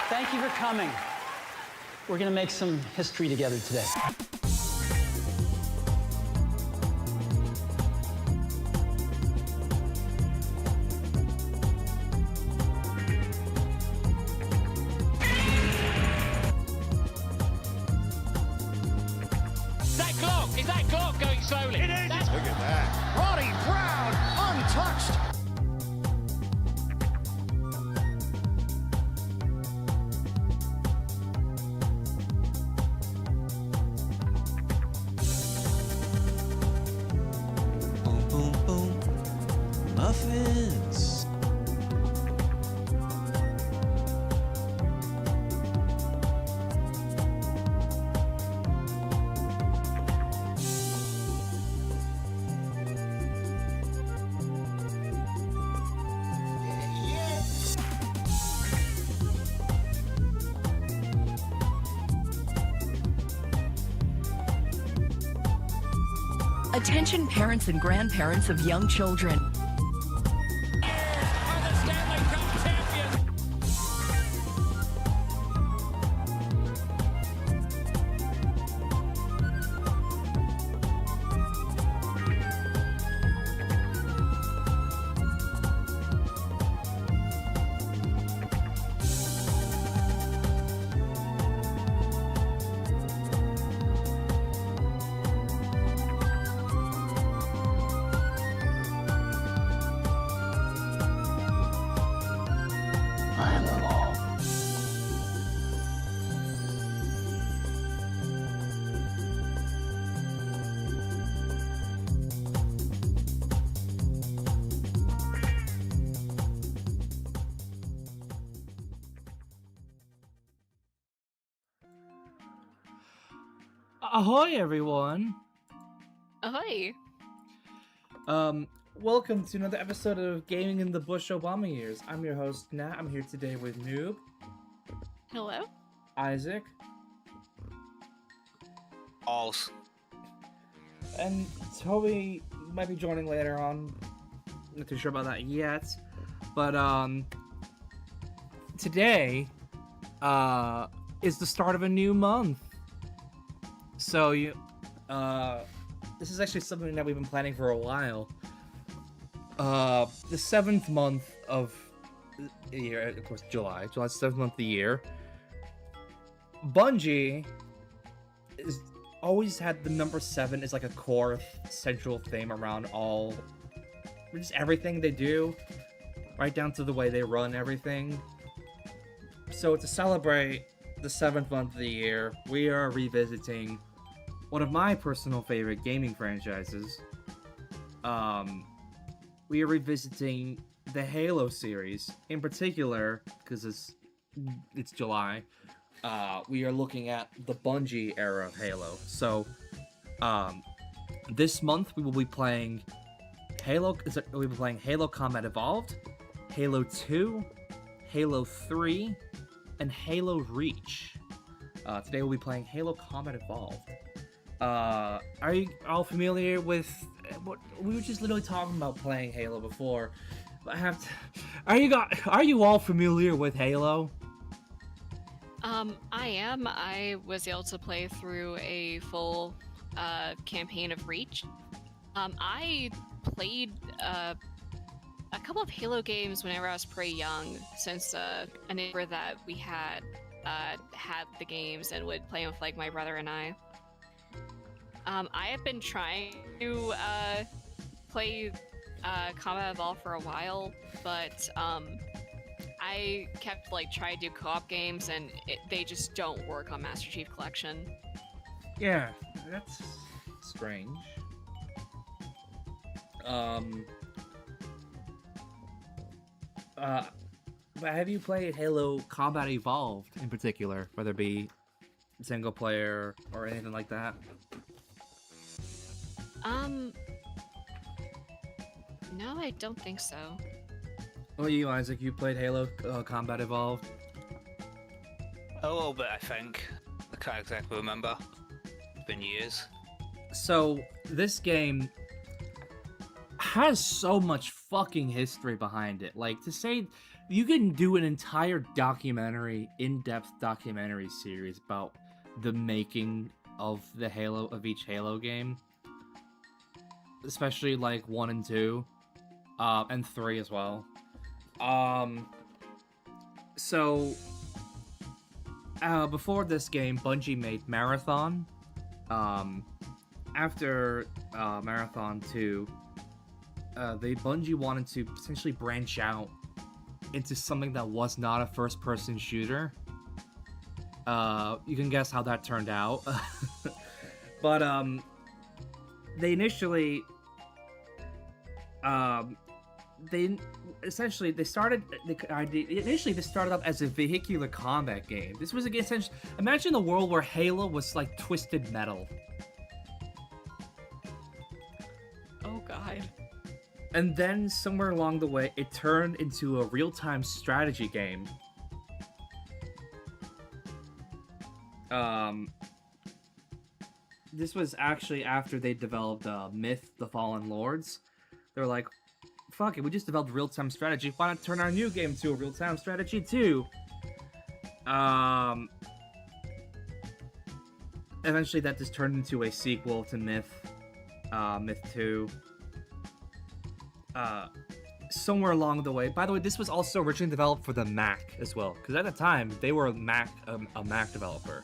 Thank you for coming. We're gonna make some history together today. Is that clock going slowly? It is! Look at that. Ronnie Brown, untouched. Boom, boom, boom. Muffins. Attention parents and grandparents of young children. Are the Stanley Cup champions? Ahoy, everyone! Ahoy! Welcome to another episode of Gaming in the Bush Obama Years. I'm your host, Nat. I'm here today with Noob, Hello? Isaac, Alls. and Toby might be joining later on. Not too sure about that yet. But, today, is the start of a new month. So, this is actually something that we've been planning for a while. The 7th month of the year, of course, July's the 7th month of the year. Bungie is always had the number 7 as like a core central theme around just everything they do, right down to the way they run everything. So to celebrate the 7th month of the year, we are revisiting one of my personal favorite gaming franchises. We are revisiting the Halo series. In particular, because it's July, we are looking at the Bungie era of Halo. So, this month we will be playing we'll be playing Halo Combat Evolved, Halo 2, Halo 3, and Halo Reach. Today we'll be playing Halo Combat Evolved. Are you all familiar with what we were just literally talking about playing Halo before? Are you all familiar with Halo? I am. I was able to play through a full campaign of Reach. I played a couple of Halo games whenever I was pretty young, since a neighbor that we had the games and would play them with like my brother and I. I have been trying to play Combat Evolved for a while, but I kept like trying to do co-op games, and they just don't work on Master Chief Collection. Yeah, that's strange. But have you played Halo Combat Evolved in particular, whether it be single player or anything like that? No, I don't think so. What about you, Isaac? You played Halo Combat Evolved? A little bit, I think. I can't exactly remember. It's been years. So, this game has so much fucking history behind it. Like, to say You can do an entire documentary, in-depth documentary series about the making of each Halo game, especially like 1 and 2, and 3 as well. So before this game, Bungie made Marathon. After Marathon 2, Bungie wanted to potentially branch out into something that was not a first-person shooter. You can guess how that turned out. But they initially started up as a vehicular combat game. This was essentially, imagine a world where Halo was like Twisted Metal. Oh god. And then somewhere along the way, it turned into a real-time strategy game. This was actually after they developed Myth: The Fallen Lords. They were like, fuck it, we just developed real-time strategy. Why not turn our new game to a real-time strategy too? Eventually that just turned into a sequel to Myth 2. Somewhere along the way. By the way, this was also originally developed for the Mac as well, because at the time they were a Mac developer.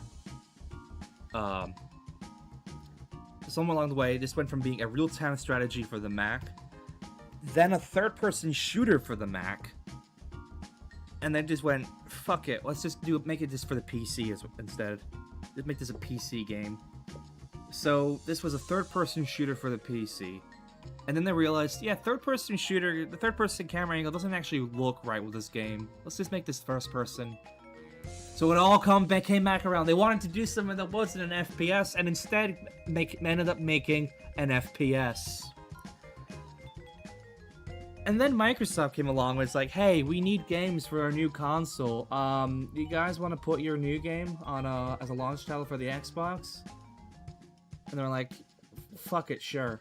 Somewhere along the way, this went from being a real-time strategy for the Mac, then a third-person shooter for the Mac, and then just went, fuck it, let's just make it just for the PC instead. Just make this a PC game. So this was a third-person shooter for the PC. And then they realized, yeah, third-person shooter, the third-person camera angle doesn't actually look right with this game. Let's just make this first-person. So it all came back around. They wanted to do something that wasn't an FPS, and instead ended up making an FPS. And then Microsoft came along and was like, hey, we need games for our new console. You guys want to put your new game on as a launch title for the Xbox? And they're like, fuck it, sure.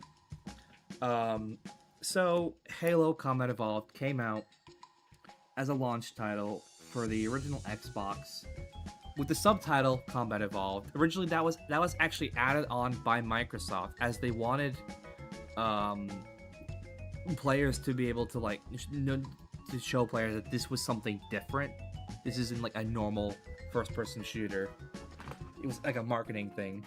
So Halo Combat Evolved came out as a launch title for the original Xbox with the subtitle Combat Evolved. Originally that was actually added on by Microsoft, as they wanted players to be able to to show players that this was something different. This isn't like a normal first-person shooter. It was like a marketing thing.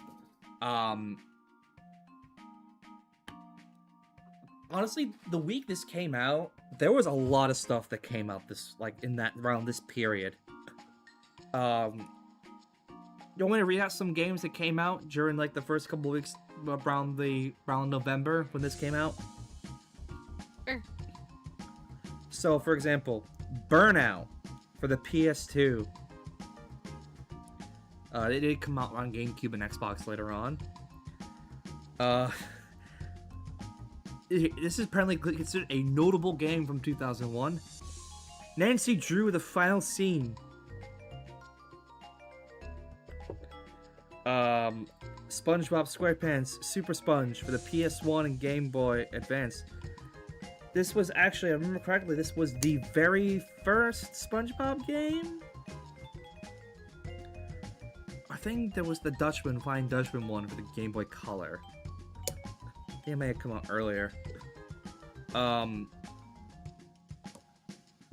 Honestly, the week this came out, there was a lot of stuff that came out around this period. You want me to read out some games that came out during the first couple of weeks around November when this came out? Sure. So, for example, Burnout for the PS2. It did come out on GameCube and Xbox later on. This is apparently considered a notable game from 2001. Nancy Drew, The Final Scene. SpongeBob SquarePants Super Sponge for the PS1 and Game Boy Advance. This was actually, I remember correctly, this was the very first SpongeBob game? I think there was the Flying Dutchman one for the Game Boy Color. It may have come out earlier.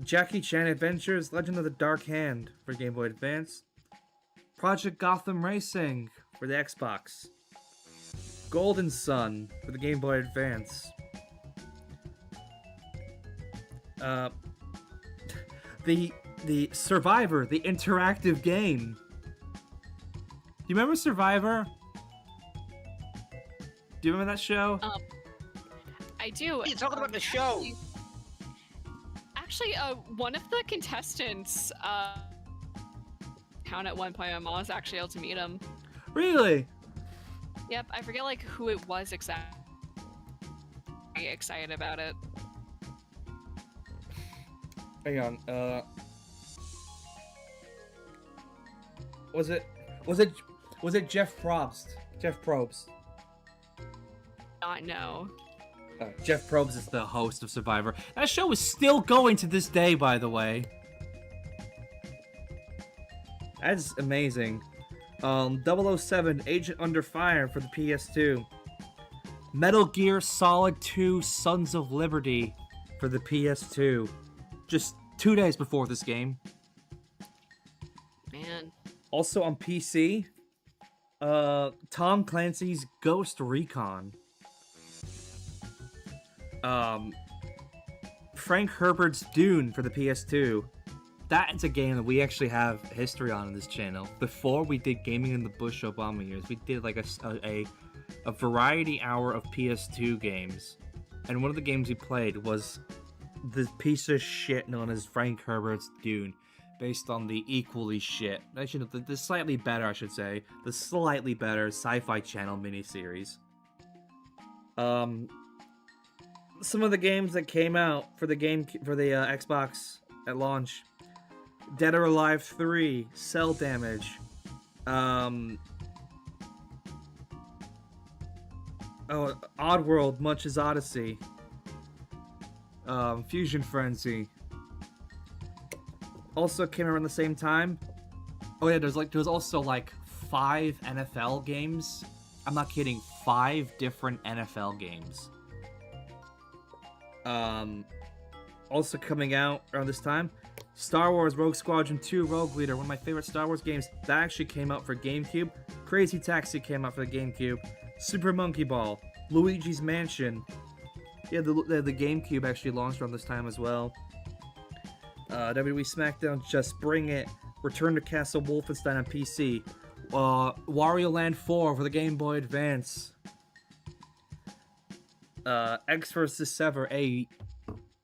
Jackie Chan Adventures, Legend of the Dark Hand for Game Boy Advance. Project Gotham Racing for the Xbox. Golden Sun for the Game Boy Advance. The Survivor, the interactive game. Do you remember Survivor? Do you remember that show? I do. What are you talking about the show? Actually, one of the contestants, count at one point, my mom was actually able to meet him. Really? Yep, I forget who it was exactly. Very excited about it. Hang on. Was it Jeff Probst? Jeff Probst. Not know. Jeff Probst is the host of Survivor. That show is still going to this day, by the way. That's amazing. 007 Agent Under Fire for the PS2. Metal Gear Solid 2 Sons of Liberty for the PS2. Just 2 days before this game. Man. Also on PC, Tom Clancy's Ghost Recon. Frank Herbert's Dune for the PS2. That's a game that we actually have history on this channel. Before we did Gaming in the Bush Obama years, we did like a variety hour of PS2 games. And one of the games we played was the piece of shit known as Frank Herbert's Dune, based on the equally shit, actually the slightly better, I should say, the slightly better Sci-Fi Channel miniseries. Some of the games that came out for the Xbox at launch: Dead or Alive 3, Cell Damage, Oddworld, Munch's Odyssey, Fusion Frenzy. Also came around the same time. Oh yeah, there's also like 5 NFL games. I'm not kidding, 5 different NFL games. Also coming out around this time, Star Wars Rogue Squadron 2 Rogue Leader, one of my favorite Star Wars games. That actually came out for GameCube. Crazy Taxi came out for the GameCube. Super Monkey Ball, Luigi's Mansion. Yeah, the GameCube actually launched around this time as well. WWE SmackDown Just Bring It, Return to Castle Wolfenstein on PC, Wario Land 4 for the Game Boy Advance, X vs. Sever, a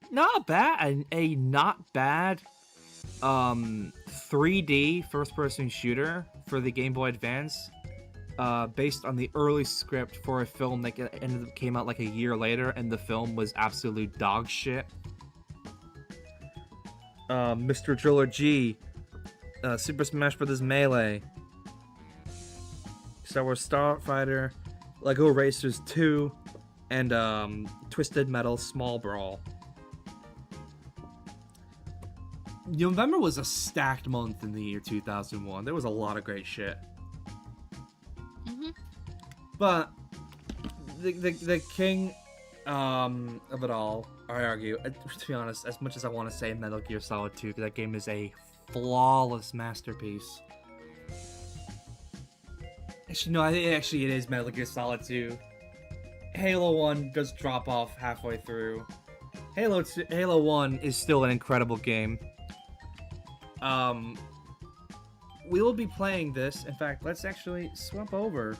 not bad 3D first-person shooter for the Game Boy Advance, based on the early script for a film that came out like a year later, and the film was absolute dog shit. Mr. Driller G, Super Smash Bros. Melee, Star Wars Starfighter, Lego Racers 2, and Twisted Metal Small Brawl. November was a stacked month in the year 2001. There was a lot of great shit. But the king of it all, I argue, to be honest, as much as I want to say Metal Gear Solid 2, because that game is a flawless masterpiece. Actually, no, it is Metal Gear Solid 2. Halo 1 does drop off halfway through. Halo 1 is still an incredible game. We will be playing this. In fact, let's actually swap over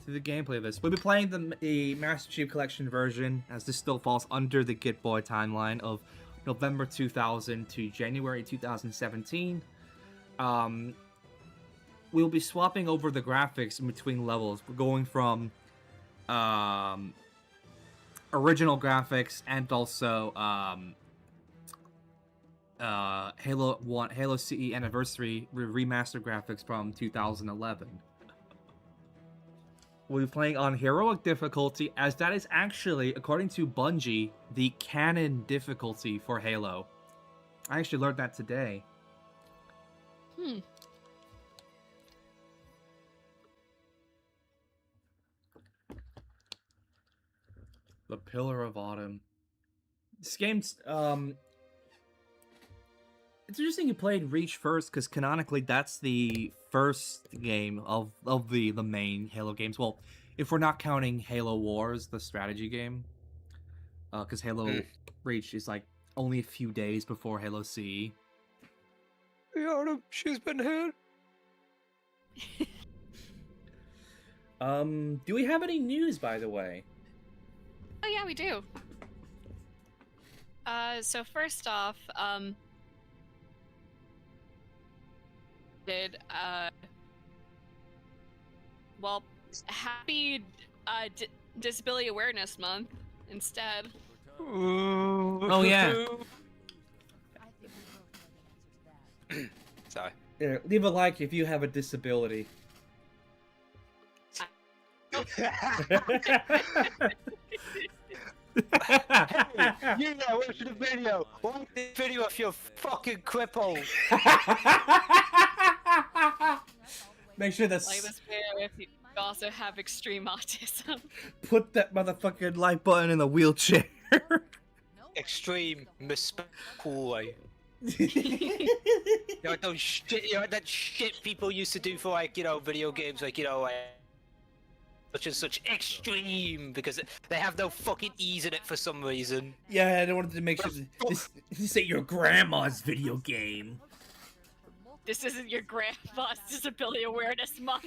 to the gameplay of this. We'll be playing the Master Chief Collection version, as this still falls under the Get Boy timeline of November 2000 to January 2017. We'll be swapping over the graphics in between levels. We're going from original graphics and also Halo CE Anniversary remastered graphics from 2011. We'll be playing on heroic difficulty, as that is actually, according to Bungie, the canon difficulty for Halo. I actually learned that today. The Pillar of Autumn. This game's, it's interesting you played Reach first, because canonically that's the first game of the main Halo games. Well, if we're not counting Halo Wars, the strategy game, because Halo Reach is like only a few days before Halo CE. The Autumn, she's been hit. Do we have any news, by the way? Oh yeah, we do. So first off, well, happy Disability Awareness Month instead. Oh yeah. Sorry. Yeah, leave a like if you have a disability. You know, watch the video. Watch the video if you're fucking crippled. Make sure Like that's this video if you also have extreme autism. put that motherfucking like button in the wheelchair. Extreme cool way. Those shit, that shit people used to do for like, video games, like, such and such extreme because they have no fucking ease in it for some reason. Yeah, I wanted to make sure this ain't your grandma's video game. This isn't your grandpa's disability awareness month.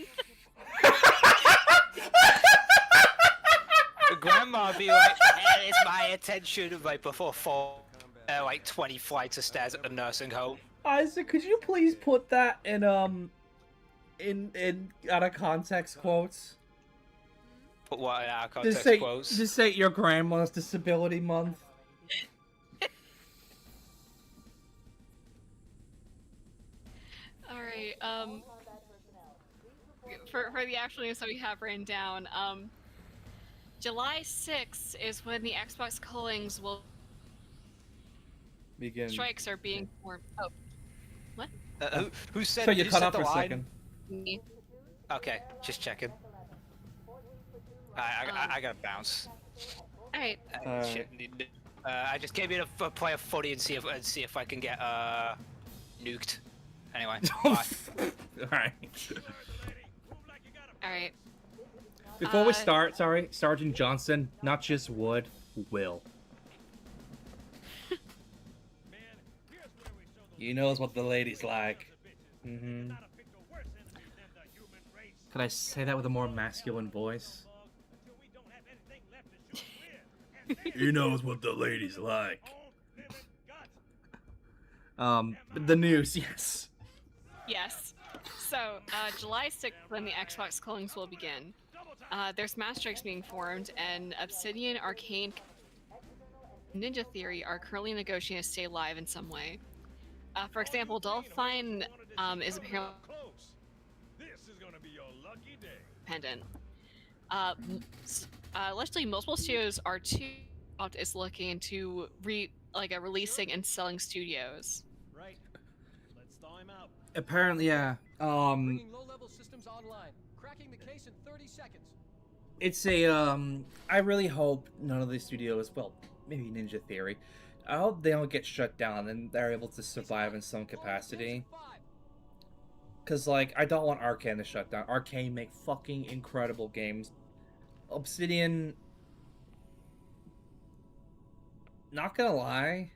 The grandma would be like, hey, it's my attention right before like 20 flights of stairs at the nursing home. Isaac, could you please put that in out of context quotes? Put what in our context quotes? Just say your grandma's disability month. Alright, for the actual news that we have written down, July 6th is when the Xbox callings will Begin. strikes are being formed. Oh, what? Who said? So you who cut said off the for a line? second. Me. Okay, just checking. I gotta bounce. Alright. Shit, I just came here to play a footy and see if I can get nuked. Anyway, bye. Alright. Alright. Before we start, sorry, Sergeant Johnson, not just would, will. He knows what the ladies like. Mm-hmm. Could I say that with a more masculine voice? He knows what the ladies like. The news, yes. Yes. So, July 6th, when the Xbox callings will begin. There's mass strikes being formed, and Obsidian, Arcane, Ninja Theory are currently negotiating to stay live in some way. For example, Dolphine is apparently independent. Allegedly, multiple studios are is looking into releasing and selling studios. Right. Let's thaw him out. Apparently, yeah. Bringing low-level systems online. Cracking the case in 30 seconds. It's a, I really hope none of these studios, well, maybe Ninja Theory, I hope they don't get shut down and they're able to survive in some capacity. Because, like, I don't want Arcane to shut down. Arcane make fucking incredible games. Obsidian, not gonna lie,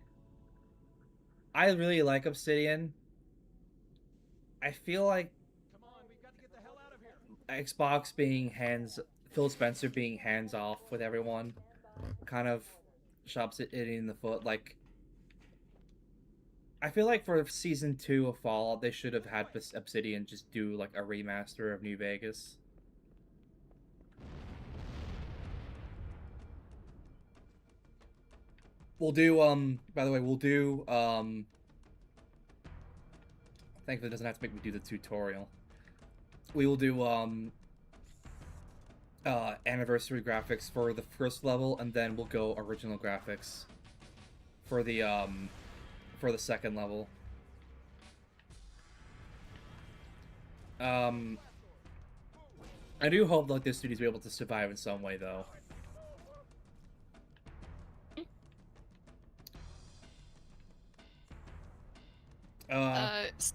I really like Obsidian. I feel like Xbox being Phil Spencer being hands off with everyone kind of shops it in the foot. Like, I feel like for season 2 of Fallout, they should have had Obsidian just do like a remaster of New Vegas. We'll do, by the way, we'll do, thankfully it doesn't have to make me do the tutorial. We will do, anniversary graphics for the first level, and then we'll go original graphics for the second level. I do hope like this studio's be able to survive in some way, though.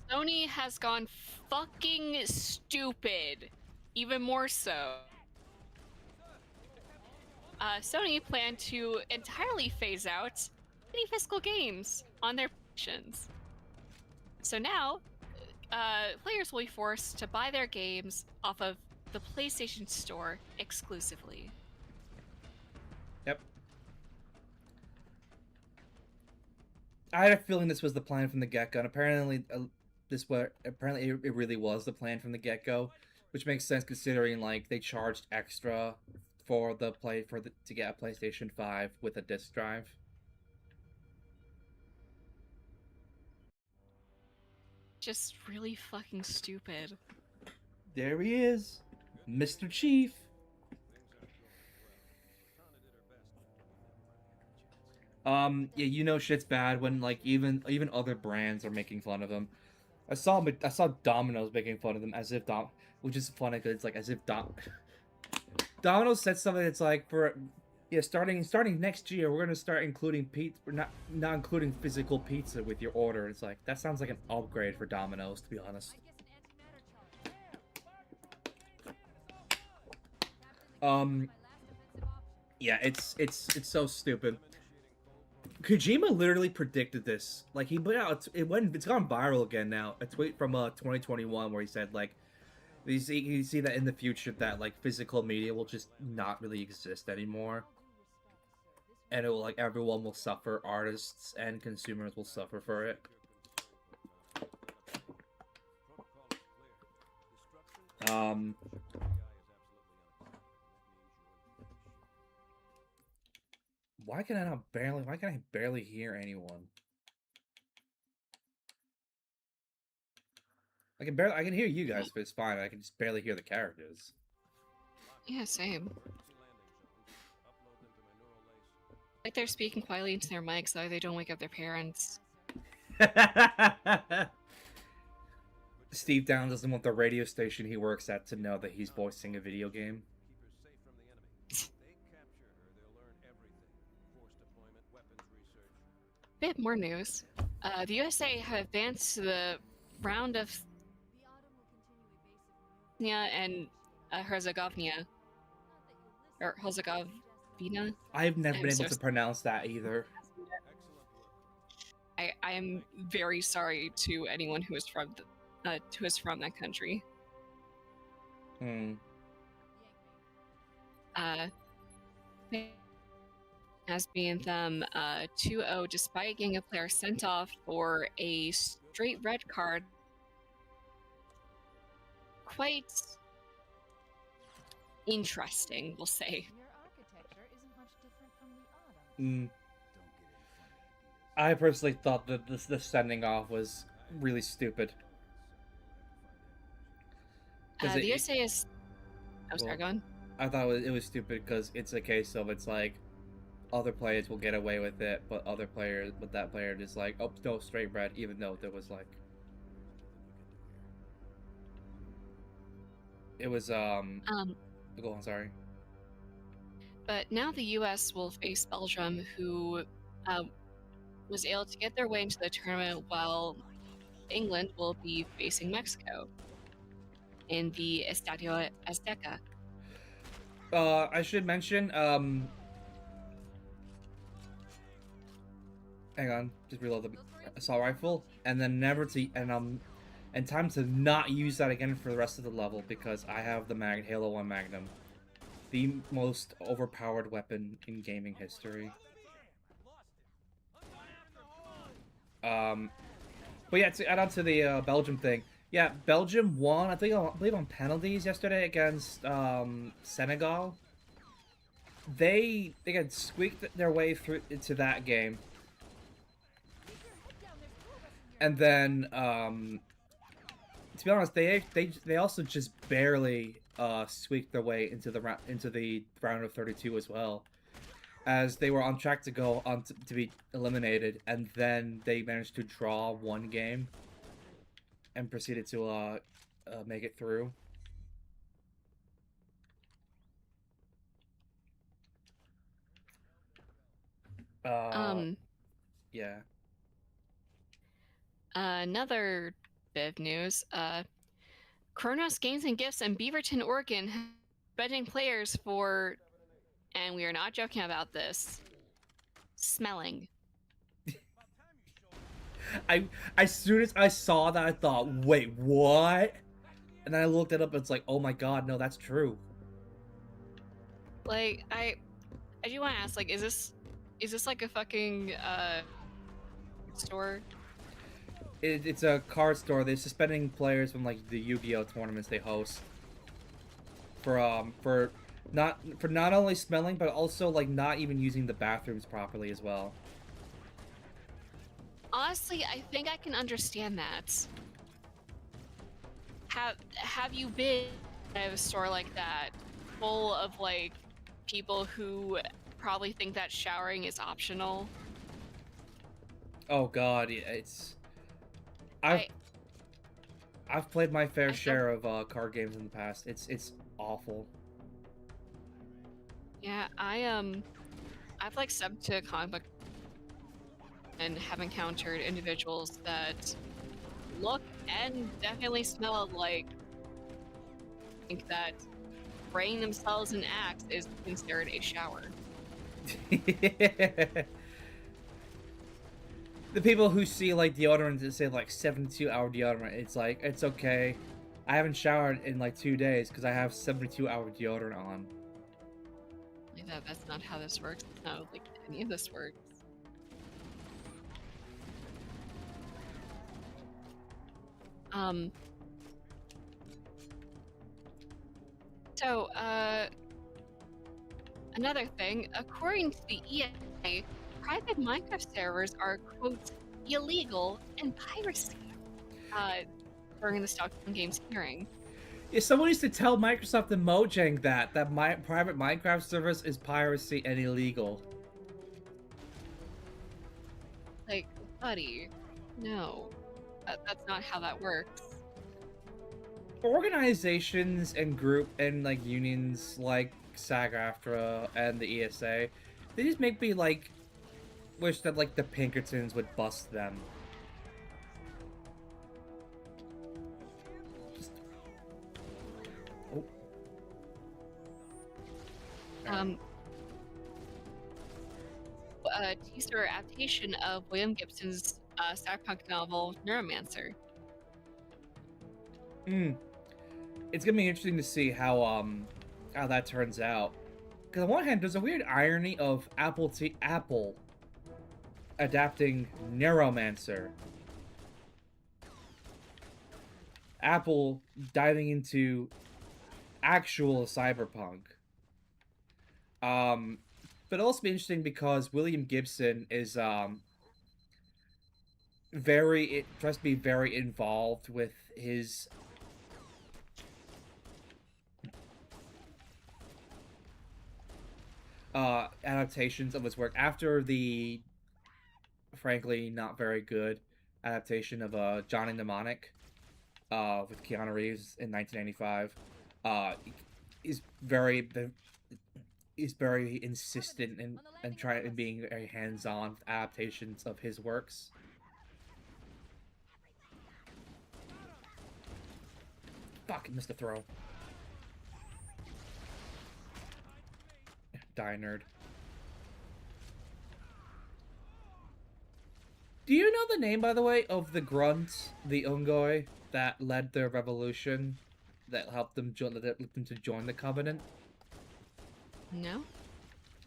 Sony has gone fucking stupid. Even more so. Sony planned to entirely phase out any physical games on their PlayStations. So now, players will be forced to buy their games off of the PlayStation Store exclusively. Yep. I had a feeling this was the plan from the get-go, and apparently it really was the plan from the get-go, which makes sense considering like they charged extra for to get a PlayStation 5 with a disc drive. Just really fucking stupid. There he is, Mr. Chief. Yeah, you know shit's bad when like even other brands are making fun of them. I saw Domino's making fun of them as if which is funny because it's like as if Domino's said something that's like starting next year we're gonna start including pizza, not including physical pizza with your order. It's like that sounds like an upgrade for Domino's, to be honest. Yeah, it's so stupid. Kojima literally predicted this. Like he put out it's gone viral again now. A tweet from 2021 where he said like you see that in the future that like physical media will just not really exist anymore. And it will like everyone will suffer, artists and consumers will suffer for it. Why can I barely hear anyone? I can hear you guys, but it's fine. I can just barely hear the characters. Yeah, same. Like they're speaking quietly into their mics so they don't wake up their parents. Steve Downs doesn't want the radio station he works at to know that he's voicing a video game. Bit more news. The USA have advanced to the round of and Herzegovina. Or Herzegovina? I've never been able to pronounce that either. I am very sorry to anyone who is from that country. Has been them 2-0 despite getting a player sent off for a straight red card. Quite interesting, we'll say. I personally thought that the sending off was really stupid. The USA is... Oh, sorry, go on. I thought it was stupid because it's a case of it's like other players will get away with it, but that player is like, oh no, straight red, even though there was like it was go on, sorry. But now the US will face Belgium, who was able to get their way into the tournament, while England will be facing Mexico in the Estadio Azteca. I should mention, hang on, just reload the assault rifle, and then and time to not use that again for the rest of the level because I have the Halo 1 Magnum, the most overpowered weapon in gaming history. But yeah, to add on to the Belgium thing, yeah, Belgium won, I believe on penalties yesterday against Senegal. They got squeaked their way through into that game, and then to be honest, they also just barely squeaked their way into the round of 32 as well, as they were on track to go on to be eliminated, and then they managed to draw one game and proceeded to make it through. Yeah. Another bit of news. Kronos Games and Gifts in Beaverton, Oregon, betting players for, and we are not joking about this, smelling. As soon as I saw that, I thought, wait, what? And then I looked it up, and it's like, oh my god, no, that's true. Like, I do want to ask, like, is this like a fucking store? It's a card store. They're suspending players from like the Yu-Gi-Oh tournaments they host for not only smelling but also like not even using the bathrooms properly as well. Honestly, I think I can understand that. Have you been at a store like that, full of like people who probably think that showering is optional? Oh god, yeah, it's... I've played my fair share of card games in the past. It's awful. Yeah, I've like subbed to a comic book and have encountered individuals that look and definitely smell like think that spraying themselves in Axe is considered a shower. The people who see like deodorant that say like 72-hour deodorant, it's like, it's okay. I haven't showered in like 2 days because I have 72-hour deodorant on. Like that's not how this works. No, like any of this works. So, another thing, according to the EA, private Minecraft servers are, quote, illegal and piracy, during the Stockholm Games hearing. Yeah, someone needs to tell Microsoft and Mojang that my private Minecraft service is piracy and illegal. Like, buddy, no. That's not how that works. Organizations and like unions like SAG-AFTRA and the ESA, they just make me like wish that like the Pinkertons would bust them. Oh. A teaser adaptation of William Gibson's cyberpunk novel Neuromancer. It's gonna be interesting to see how that turns out. Because on one hand, there's a weird irony of Apple adapting Neuromancer. Apple diving into actual cyberpunk. But also be interesting because William Gibson is tries to be very involved with his adaptations of his work after the frankly not very good adaptation of Johnny Mnemonic with Keanu Reeves in 1995. He's very insistent and trying and being very hands-on with adaptations of his works. Fuck, missed a throw. Die, nerd. Do you know the name, by the way, of the grunt, the Ungoi, that led the revolution, that helped them to join the Covenant? No?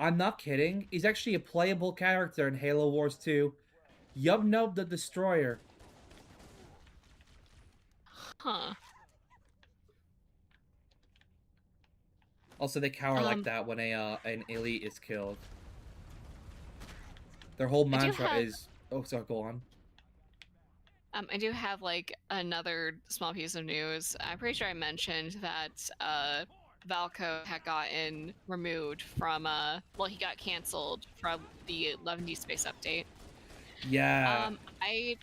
I'm not kidding. He's actually a playable character in Halo Wars 2. Yub-Nub the Destroyer. Huh. Also, they cower like that when an elite is killed. Their whole mantra is... Oh, sorry, go on. I do have, like, another small piece of news. I'm pretty sure I mentioned that, Valco had gotten removed from, well, he got canceled from the 11D Space Update. Yeah. I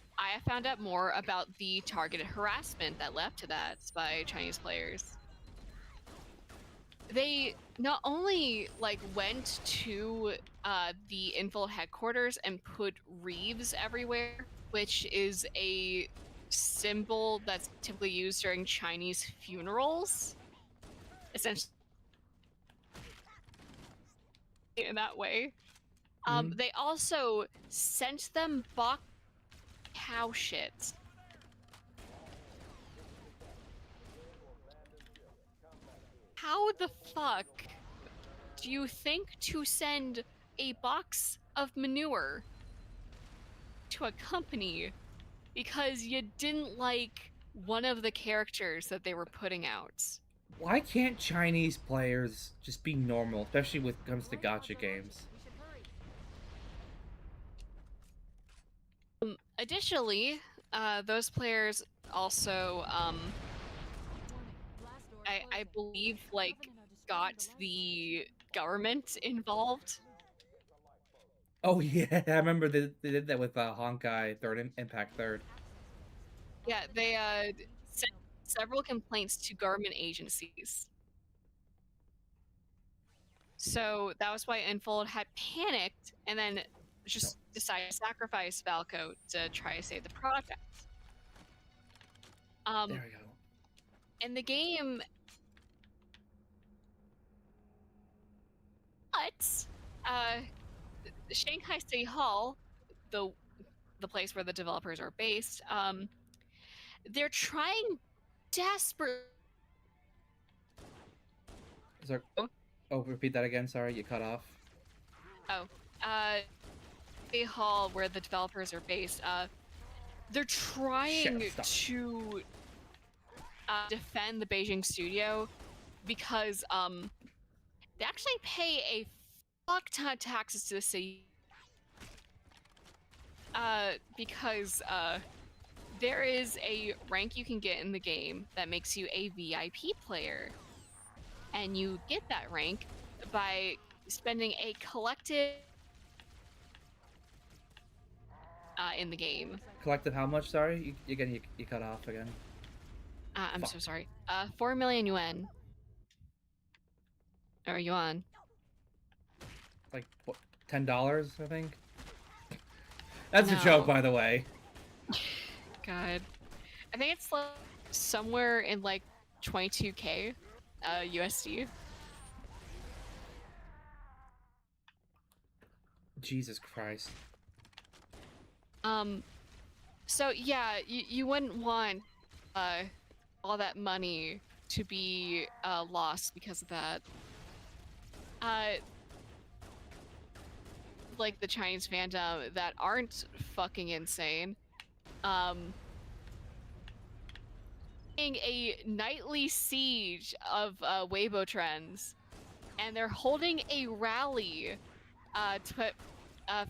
found out more about the targeted harassment that led up to that by Chinese players. They not only like went to the Info headquarters and put reeves everywhere, which is a symbol that's typically used during Chinese funerals, essentially in that way. They also sent them box cow shit. How the fuck do you think to send a box of manure to a company because you didn't like one of the characters that they were putting out? Why can't Chinese players just be normal, especially when it comes to gacha games? Additionally, those players also, I believe, like, got the government involved Oh yeah, I remember they did that with Honkai Impact Third. Yeah, they sent several complaints to government agencies. So that was why Enfold had panicked and then just decided to sacrifice Valco to try to save the project. There we go. And the game, but Shanghai City Hall, the place where the developers are based, they're trying desperately. Sorry. Oh, repeat that again. Sorry, you cut off. City Hall, where the developers are based, they're trying to defend the Beijing studio because they actually pay a fuck ton of taxes to the city because there is a rank you can get in the game that makes you a VIP player, and you get that rank by spending a collective in the game. Collective how much? Sorry, you cut off again. I'm so sorry. 4 million yuan. Or yuan. Like what, $10, I think. That's No. a joke, by the way. God. I think it's like somewhere in like 22k USD. Jesus Christ. So yeah, you wouldn't want all that money to be lost because of that. Like the Chinese fandom that aren't fucking insane. A nightly siege of Weibo trends, and they're holding a rally to put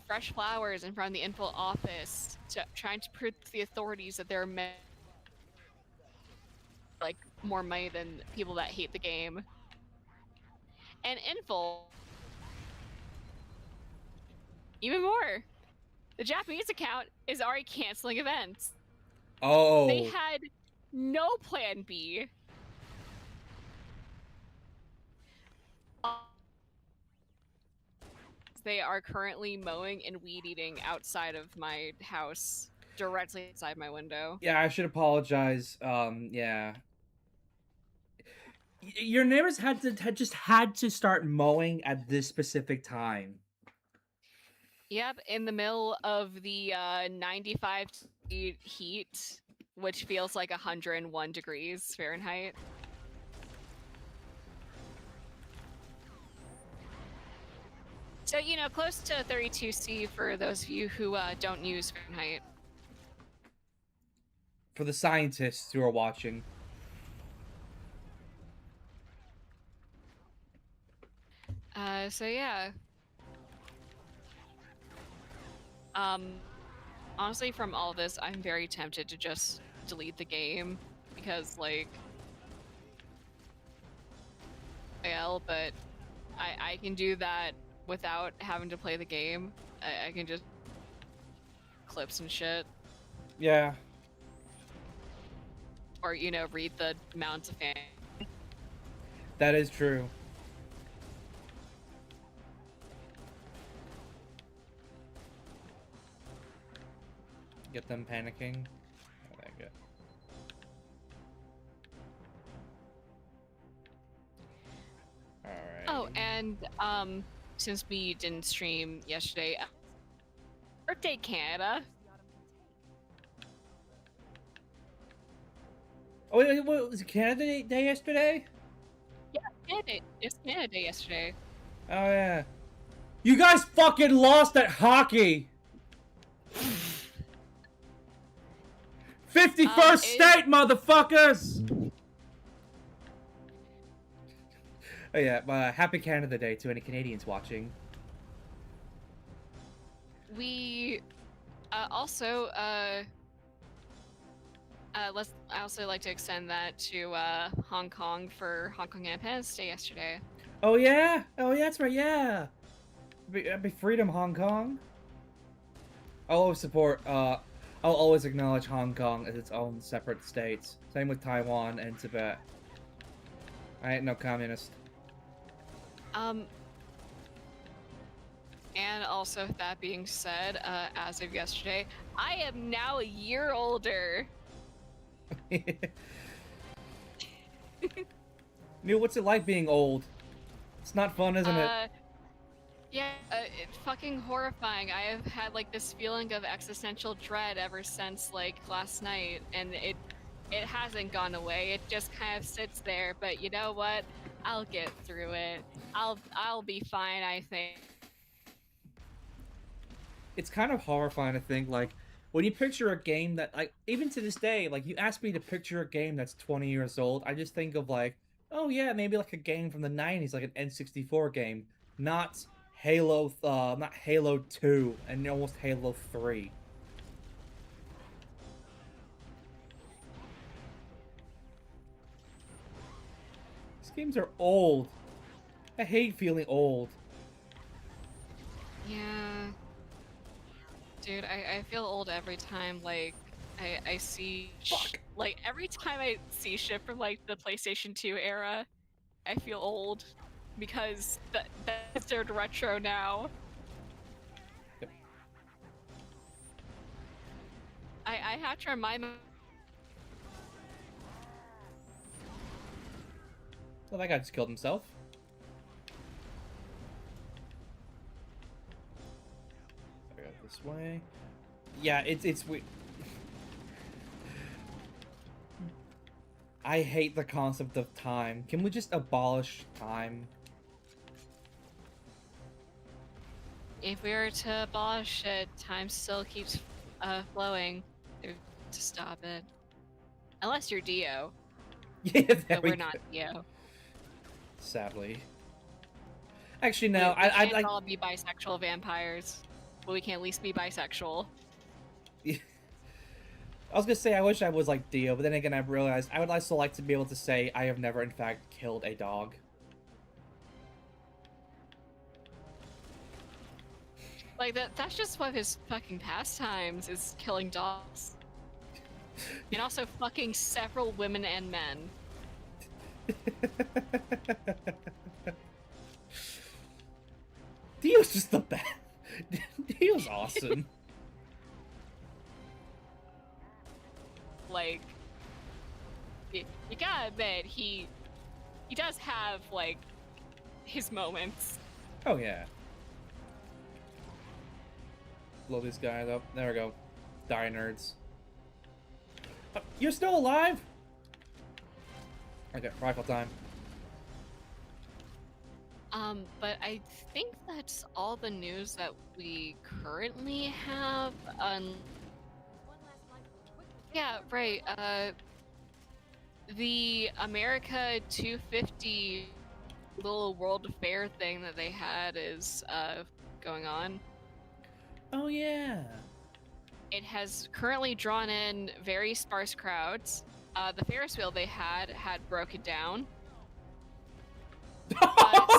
fresh flowers in front of the info office, trying to prove to the authorities that they're like more money than people that hate the game. And info, even more. The Japanese account is already canceling events. Oh. They had no plan B. They are currently mowing and weed eating outside of my house, directly inside my window. Yeah, I should apologize. Yeah. Your neighbors had to start mowing at this specific time. Yep, in the middle of the 95 degree heat, which feels like 101 degrees Fahrenheit. So, you know, close to 32°C for those of you who don't use Fahrenheit. For the scientists who are watching. So yeah. Honestly, from all this, I'm very tempted to just delete the game because, like, well, but I can do that without having to play the game. I can just clips and shit. Yeah. Or, you know, read the amounts of fan. That is true. Get them panicking. Oh, that good. Alright. Oh, and since we didn't stream yesterday, birthday Canada. Oh, wait, what, was it Canada Day yesterday? Yeah, Canada. It's Canada Day yesterday. Oh, yeah. You guys fucking lost at hockey! 51st state, motherfuckers! Oh yeah, happy Canada Day to any Canadians watching. We also I also like to extend that to Hong Kong for Hong Kong Independence Day yesterday. Oh yeah? Oh yeah, that's right, yeah! Be freedom, Hong Kong. I'll always support. I'll always acknowledge Hong Kong as its own separate states. Same with Taiwan and Tibet. I ain't no communist. And also, that being said, as of yesterday, I am now a year older. Neil, what's it like being old? It's not fun, isn't it? Yeah, it's fucking horrifying. I have had like this feeling of existential dread ever since like last night, and it hasn't gone away. It just kind of sits there. But you know what? I'll get through it. I'll be fine, I think. It's kind of horrifying to think, like, when you picture a game that, like, even to this day, like, you ask me to picture a game that's 20 years old, I just think of, like, oh yeah, maybe like a game from the 90s, like an N64 game, not Halo, not Halo 2, and almost Halo 3. These games are old. I hate feeling old. Yeah. Dude, I feel old every time, like, I see... Like, every time I see shit from, like, the PlayStation 2 era, I feel old. Because that's considered retro now. Yep. I have to remind myself... Well, that guy just killed himself. I got this way. Yeah, it's weird. I hate the concept of time. Can we just abolish time? If we were to abolish it, time still keeps flowing. To stop it. Unless you're Dio. Yeah, there But we we're not go. Dio. Sadly. Actually, no. We I'd can't like. all be bisexual vampires, but we can at least be bisexual. I was gonna say I wish I was like Dio, but then again I realized I would also like to be able to say I have never in fact killed a dog. Like that's just one of his fucking pastimes, is killing dogs. And also fucking several women and men. Dio's just the best. Dio's awesome. Like, you gotta admit, he does have, like, his moments. Oh yeah. Blow these guys up. There we go. Die, nerds. You're still alive? Okay, rifle time. But I think that's all the news that we currently have. Yeah, right. The America 250 little World Fair thing that they had is going on. Oh yeah. It has currently drawn in very sparse crowds. The Ferris wheel they had broken down.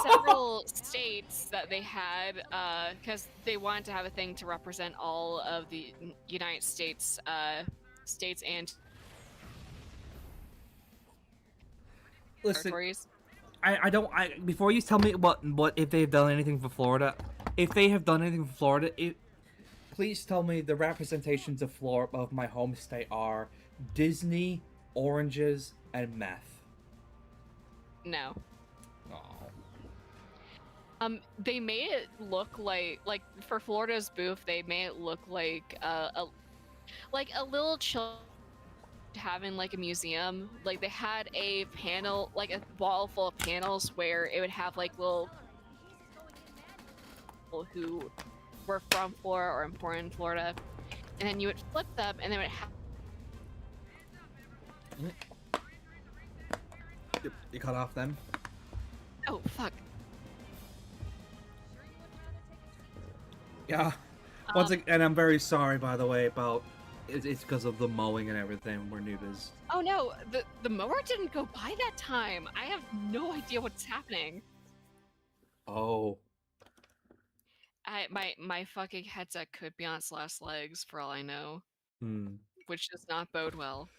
Several states that they had, because they wanted to have a thing to represent all of the United States states and Listen, territories. Before you tell me what if they've done anything for Florida, if they have done anything for Florida, please tell me the representations of Florida, of my home state, are Disney, oranges, and meth. No. Oh. They made it look like for Florida's booth, they made it look like a little chill having like a museum. Like they had a panel, like a wall full of panels where it would have like little people who were from Florida or important in Florida, and then you would flip them and they would have You cut off them? oh fuck. Yeah. Once again, and I'm very sorry, by the way, about it's because of the mowing and everything. We're noobs. Oh no, the mower didn't go by that time. I have no idea what's happening. Oh. My fucking headset could be on its last legs for all I know, Hmm. which does not bode well.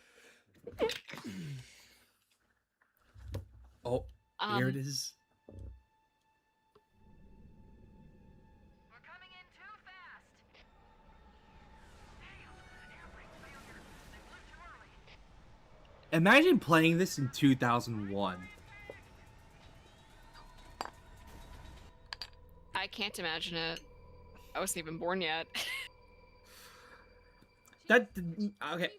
Oh, here it Um, is. Imagine playing this in 2001. I can't imagine it. I wasn't even born yet. That okay.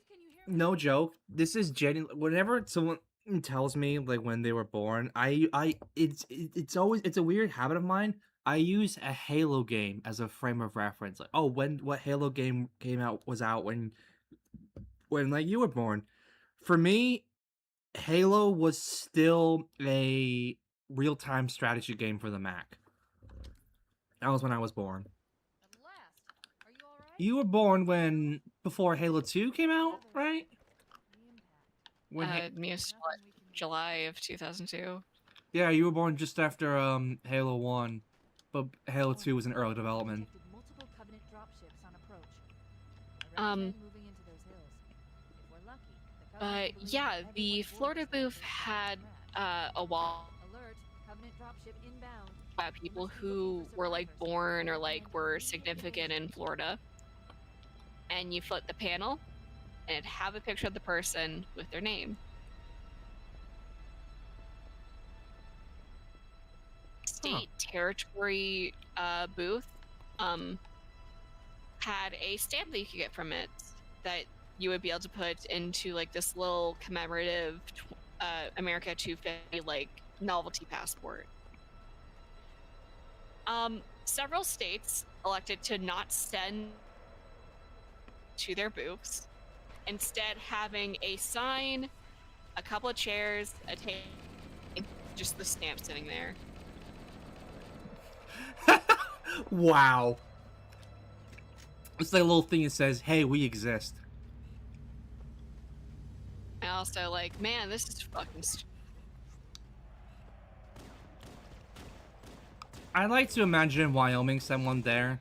No joke. This is genuine. Whenever someone tells me like when they were born, it's always it's a weird habit of mine. I use a Halo game as a frame of reference. Like, oh, what Halo game came out was out when like you were born. For me, Halo was still a real-time strategy game for the Mac. That was when I was born. You were born when before Halo 2 came out, right? When Me is July of 2002. yeah, you were born just after Halo 1, but Halo 2 was in early development. But yeah, the Florida booth had a wall about people who were like born or like were significant in Florida. And you flip the panel and it'd have a picture of the person with their name. State territory booth had a stamp that you could get from it that you would be able to put into like this little commemorative America 250 like novelty passport. Several states elected to not send to their booths, instead having a sign, a couple of chairs, a table, just the stamp sitting there. Wow. It's like a little thing that says, "Hey, we exist." I also like, man, this is fucking I'd like to imagine Wyoming someone there.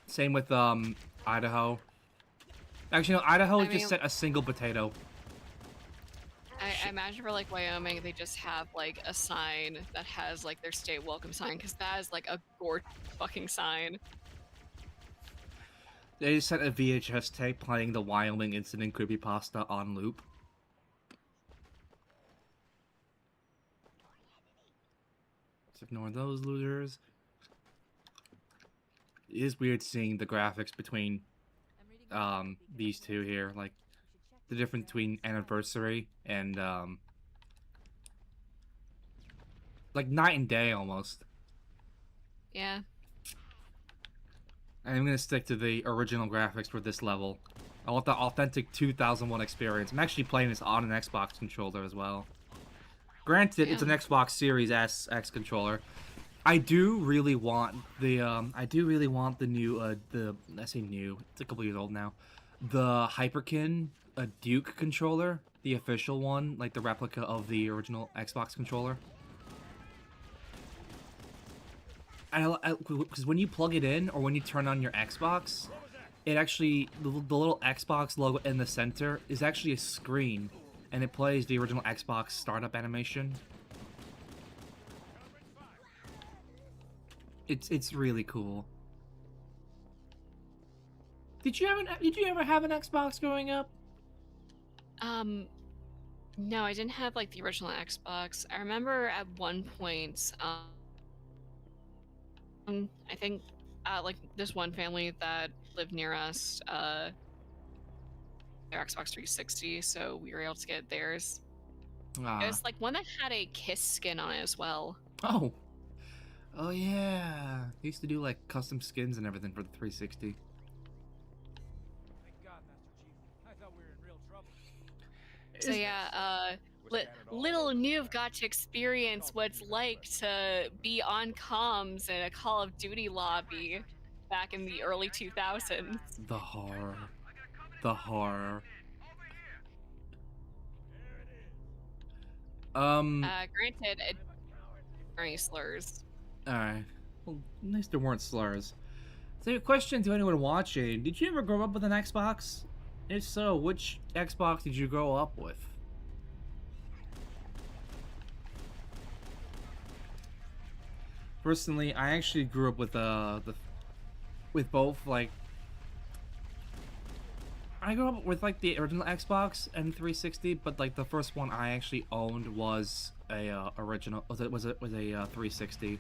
Same with Idaho. Actually, no, Idaho just sent a single potato. I imagine for like Wyoming, they just have like a sign that has like their state welcome sign, because that is like a gorgeous fucking sign. They just sent a VHS tape playing the Wyoming incident creepypasta on loop. Let's ignore those losers. It is weird seeing the graphics between these two here, like the difference between anniversary and like night and day almost. Yeah. I'm gonna stick to the original graphics for this level. I want the authentic 2001 experience. I'm actually playing this on an Xbox controller as well. Granted, it's an Xbox Series S X controller. I do really want the new I say new, it's a couple years old now. The Hyperkin Duke controller, the official one, like the replica of the original Xbox controller. Because when you plug it in or when you turn on your Xbox, it actually the little Xbox logo in the center is actually a screen, and it plays the original Xbox startup animation. It's really cool. Did you ever have an Xbox growing up? No, I didn't have like the original Xbox. I remember at one point, I think like this one family that lived near us, their Xbox 360, so we were able to get theirs. It was like one that had a Kiss skin on it as well. Oh. Oh yeah. They used to do like custom skins and everything for the 360. Thank God, Master Chief. I thought we were in real trouble. So yeah, little Noob got to experience what it's like to be on comms in a Call of Duty lobby back in the early 2000s. The horror. The horror. Granted, it any slurs. Alright. Well, at least there weren't slurs. So, a question to anyone watching: did you ever grow up with an Xbox? If so, which Xbox did you grow up with? Personally, I actually grew up with with both. Like, I grew up with like the original Xbox and 360, but like the first one I actually owned was a original. Was a 360.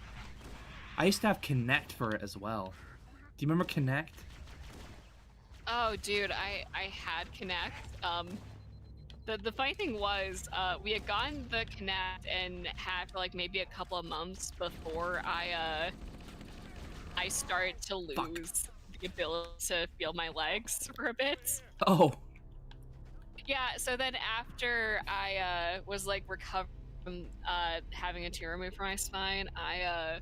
I used to have Kinect for it as well. Do you remember Kinect? Oh, dude, I had Kinect. The funny thing was, we had gotten the Kinect and had for like maybe a couple of months before I started to lose the ability to feel my legs for a bit. Oh. Yeah, so then after I was like recovered from having a tear removed from my spine, I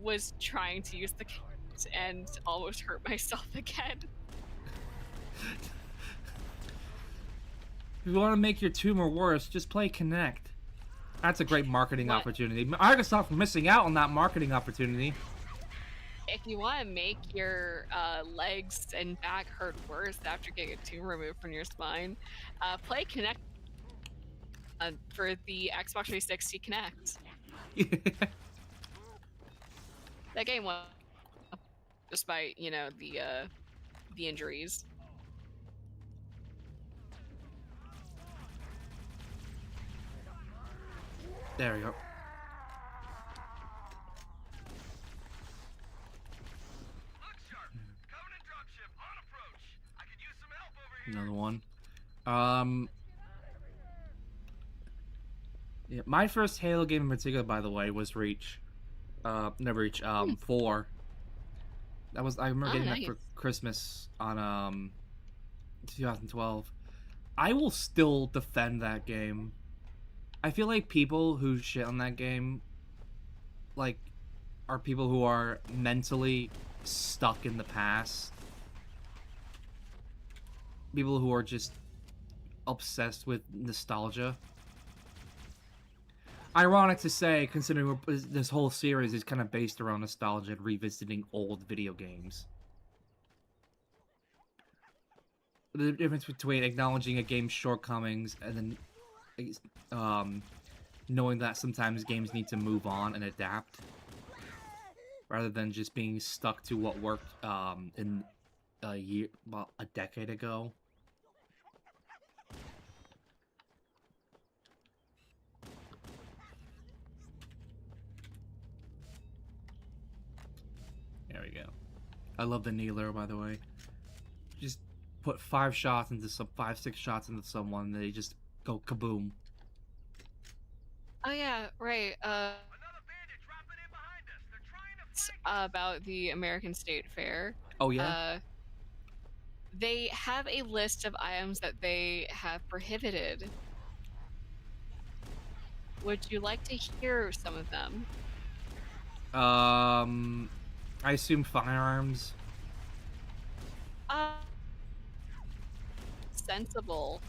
was trying to use the Kinect and almost hurt myself again. If you want to make your tumor worse, just play Kinect. That's a great marketing opportunity. Microsoft missing out on that marketing opportunity. If you want to make your legs and back hurt worse after getting a tumor removed from your spine, play Kinect for the Xbox 360 Kinect. That game was, despite the injuries. There we go. Another one. Yeah, my first Halo game in particular, by the way, was Reach. Never Reach. 4. That was I remember getting that for Christmas on 2012. I will still defend that game. I feel like people who shit on that game, like, are people who are mentally stuck in the past. People who are just obsessed with nostalgia. Ironic to say, considering this whole series is kind of based around nostalgia and revisiting old video games. The difference between acknowledging a game's shortcomings and then knowing that sometimes games need to move on and adapt, rather than just being stuck to what worked in a decade ago. There we go. I love the kneeler, by the way. Just put 5 shots into 5-6 shots into someone, and they just go kaboom. Oh yeah, right. About the American State Fair. Oh yeah. They have a list of items that they have prohibited. Would you like to hear some of them? I assume firearms. Sensible.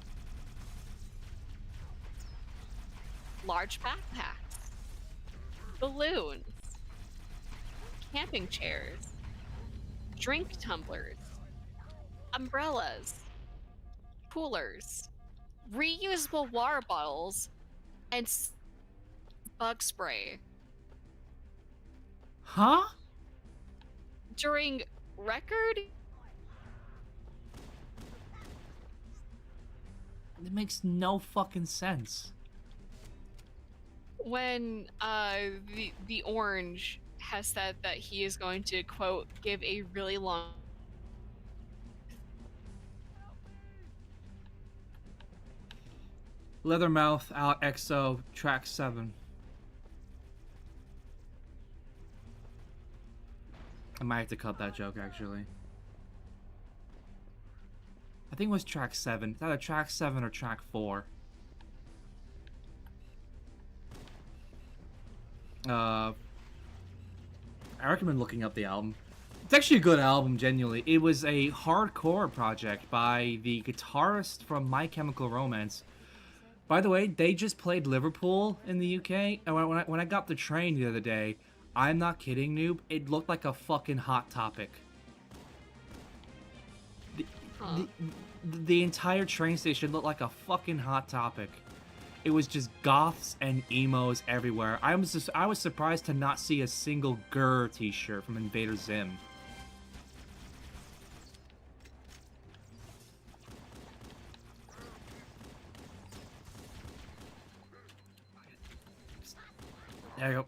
Large backpacks. Balloons. Camping chairs. Drink tumblers. Umbrellas. Coolers. Reusable water bottles. And bug spray. Huh? During record? It makes no fucking sense. When the orange has said that he is going to, quote, give a really long Leathermouth out XO track 7. I might have to cut that joke, actually. I think it was track 7. It's either track 7 or track 4. I recommend looking up the album. It's actually a good album, genuinely. It was a hardcore project by the guitarist from My Chemical Romance. By the way, they just played Liverpool in the UK, and when I got the train the other day, I'm not kidding, noob, it looked like a fucking Hot Topic. The entire train station looked like a fucking Hot Topic. It was just goths and emos everywhere. I was surprised to not see a single Grr t-shirt from Invader Zim. There you go.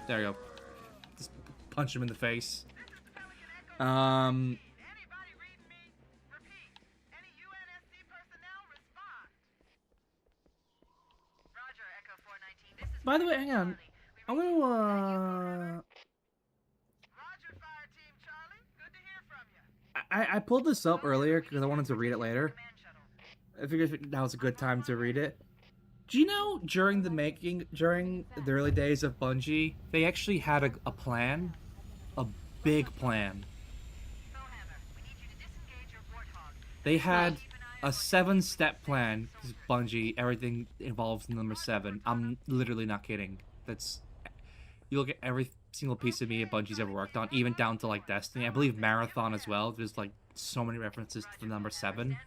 There you go. Just punch him in the face. By the way, hang on. I'm gonna I pulled this up earlier because I wanted to read it later. I figured now was a good time to read it. Do you know during the early days of Bungie, they actually had a plan? A big plan. They had a 7-step plan. Because Bungie, everything involves number 7. I'm literally not kidding. You look at every single piece of media Bungie's ever worked on, even down to like Destiny. I believe Marathon as well. There's like so many references to the number 7.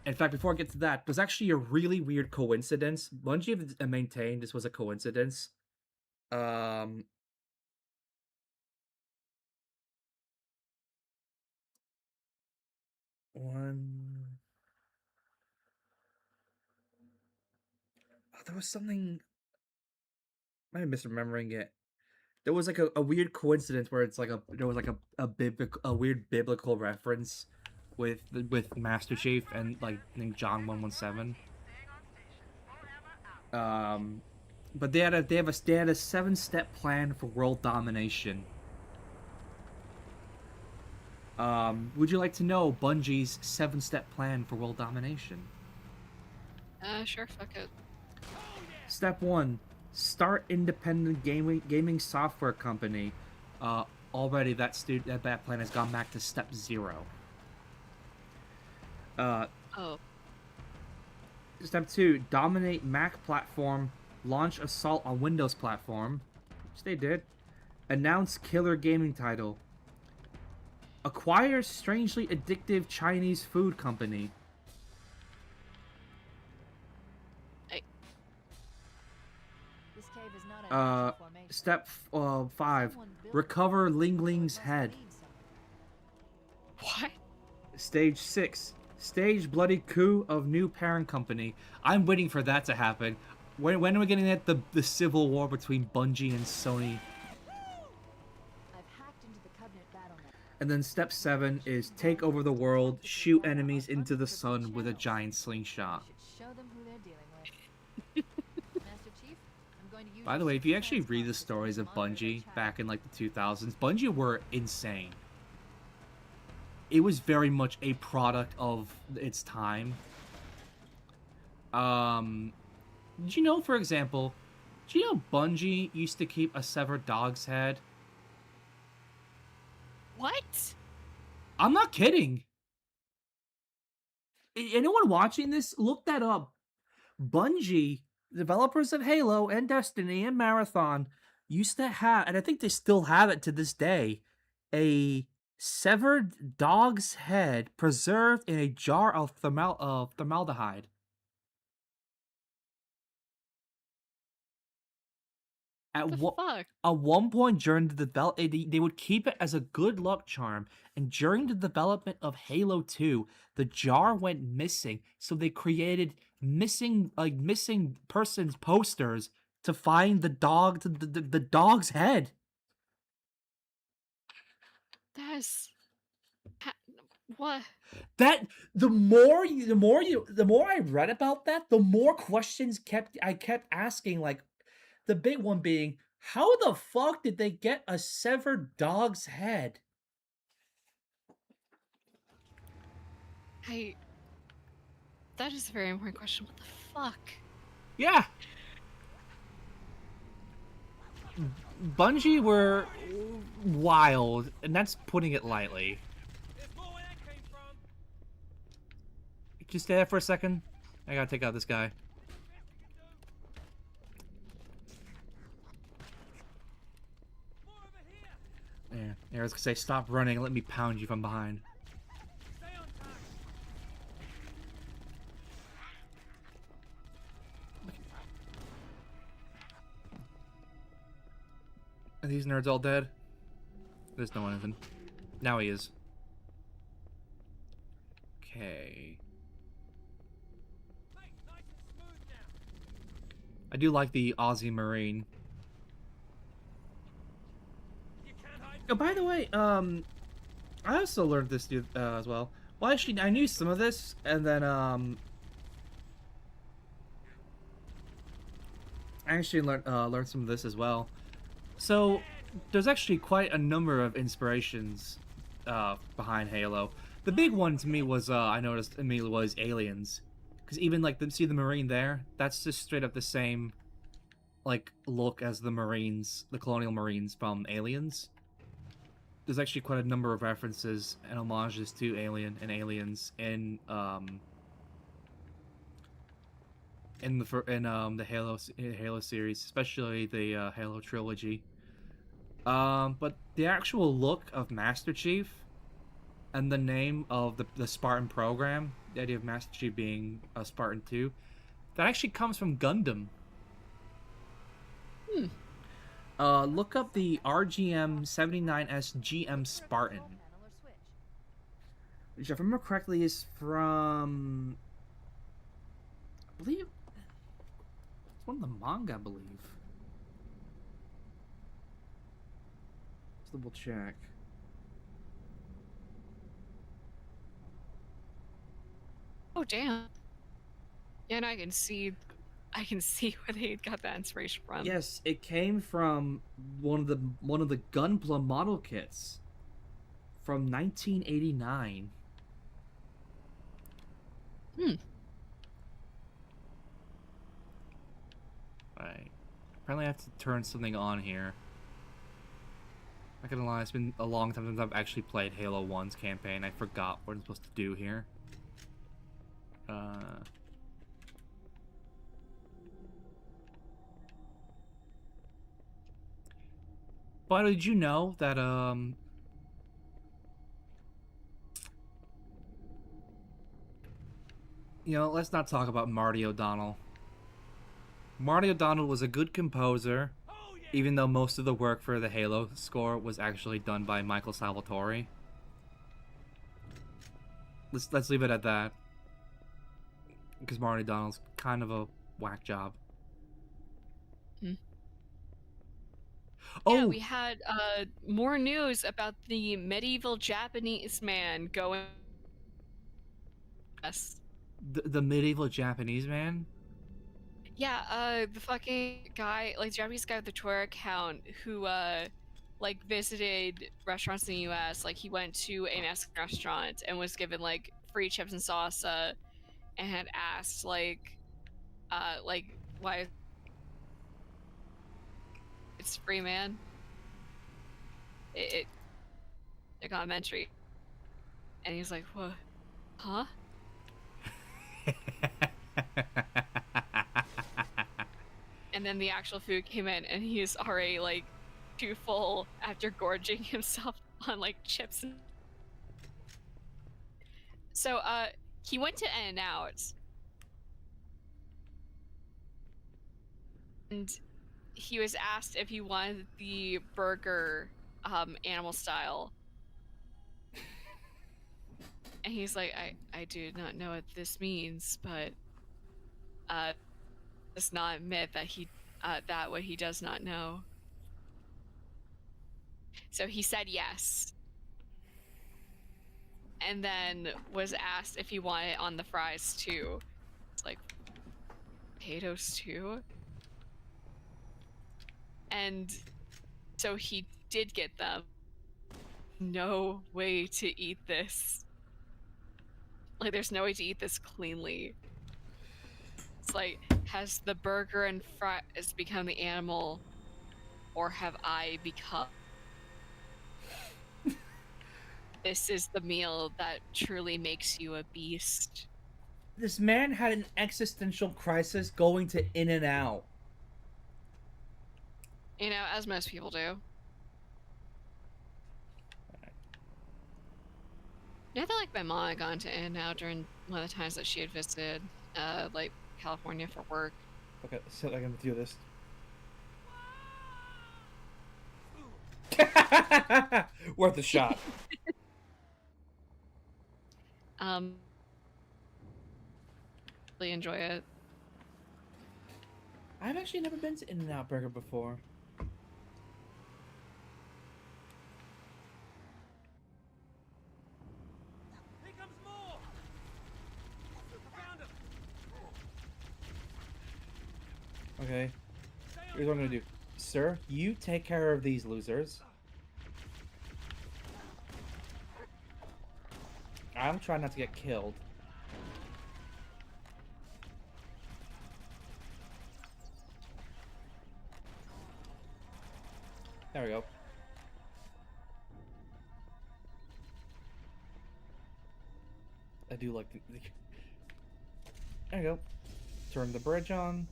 In fact, before I get to that, there's actually a really weird coincidence. Bungie have maintained this was a coincidence. There was something. I might be misremembering it. There was like a weird coincidence where it's like there was like a weird biblical reference with Master Chief and like named John 117. But they had a 7-step plan for world domination. Would you like to know Bungie's 7-step plan for world domination? Sure, fuck it. Step 1. Start independent gaming software company. Already that plan has gone back to step 0. Step 2. Dominate Mac platform. Launch Assault on Windows platform, which they did. Announce killer gaming title. Acquire strangely addictive Chinese food company. Step 5. Recover Ling Ling's head. What? Stage 6. Stage bloody coup of new parent company. I'm waiting for that to happen. When are we getting at the civil war between Bungie and Sony? And then step 7 is take over the world, shoot enemies into the sun with a giant slingshot. By the way, if you actually read the stories of Bungie back in like the 2000s, Bungie were insane. It was very much a product of its time. Did you know, for example, do you know Bungie used to keep a severed dog's head? What? I'm not kidding. Anyone watching this, look that up. Bungie, developers of Halo and Destiny and Marathon, used to have, and I think they still have it to this day, a severed dog's head preserved in a jar of formaldehyde. At one point during the development, they would keep it as a good luck charm, and during the development of Halo 2, the jar went missing, so they created missing persons posters to find the dog's head. That's what? That the more I read about that, the more questions I kept asking, like the big one being, how the fuck did they get a severed dog's head? That is a very important question. What the fuck? Yeah. Bungie were wild, and that's putting it lightly. There's more where that came from. Just stay there for a second. I gotta take out this guy. More over here. Yeah, I was gonna say, stop running and let me pound you from behind. Stay on time. Are these nerds all dead? There's no one in. Now he is. Okay. Hey, nice and smooth now. I do like the Aussie Marine. You can't hide. Oh, by the way, I also learned this as well. Well, actually, I knew some of this, and then I actually learned some of this as well. So there's actually quite a number of inspirations behind Halo. The big one to me was I noticed immediately was aliens, because even like see the Marine there, that's just straight up the same like look as the Marines, the Colonial Marines from Aliens. There's actually quite a number of references and homages to Alien and Aliens in the Halo series, especially the Halo trilogy. But the actual look of Master Chief and the name of the Spartan program, the idea of Master Chief being a Spartan 2, that actually comes from Gundam. Look up the RGM 79S GM Spartan, which, if I remember correctly, is from, I believe, it's one of the manga, I believe. Let's double check. Oh damn. Yeah, and I can see where they got that inspiration from. Yes, it came from one of the Gunpla model kits from 1989. Right. Apparently I have to turn something on here. Not gonna lie, it's been a long time since I've actually played Halo 1's campaign. I forgot what I'm supposed to do here. But did you know that you know, let's not talk about Marty O'Donnell. Marty O'Donnell was a good composer, even though most of the work for the Halo score was actually done by Michael Salvatore. Let's leave it at that, because Marty O'Donnell's kind of a whack job. Yeah, we had more news about the medieval Japanese man going. Yes. The medieval Japanese man? Yeah, the fucking guy, like Japanese guy with the Twitter account who like visited restaurants in the US. Like he went to a Mexican restaurant and was given like free chips and salsa and had asked like why it's free, man. It complimentary. And he's like, what? Huh? And then the actual food came in and he's already like too full after gorging himself on like chips. So he went to In-N-Out and he was asked if he wanted the burger animal style. And he's like, I do not know what this means, but does not admit that what he does not know. So he said yes. And then was asked if he wanted it on the fries too. It's like, potatoes too? And so he did get them. No way to eat this. Like, there's no way to eat this cleanly. It's like, has the burger and fries become the animal or have I become? This is the meal that truly makes you a beast. This man had an existential crisis going to In-N-Out. You know, as most people do. Yeah, I feel like my mom had gone to In-N-Out during one of the times that she had visited, like, California for work. Okay, so I can do this. Worth a shot. Really enjoy it. I've actually never been to In-N-Out Burger before. Here comes more! I found him! Okay. Here's what I'm gonna do. Sir, you take care of these losers. I'm trying not to get killed. There we go. I do like the... There you go. Turn the bridge on.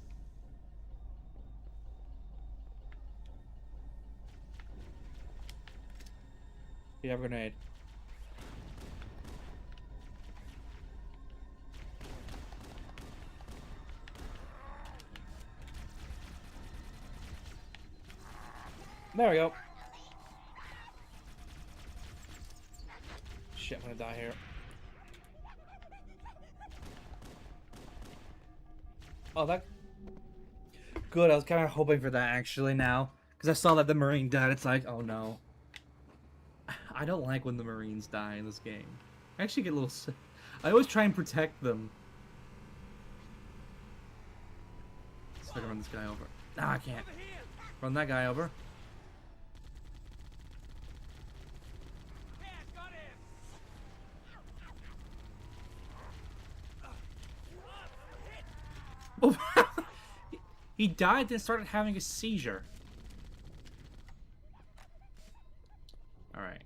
You have a grenade. There we go. Shit, I'm gonna die here. Oh, that... Good, I was kind of hoping for that actually now. Because I saw that the Marine died, it's like, oh no. I don't like when the Marines die in this game. I actually get a little sick. I always try and protect them. So I can run this guy over. Ah, I can't. Run that guy over. Yeah, got him! Oh, he died, then started having a seizure. Alright.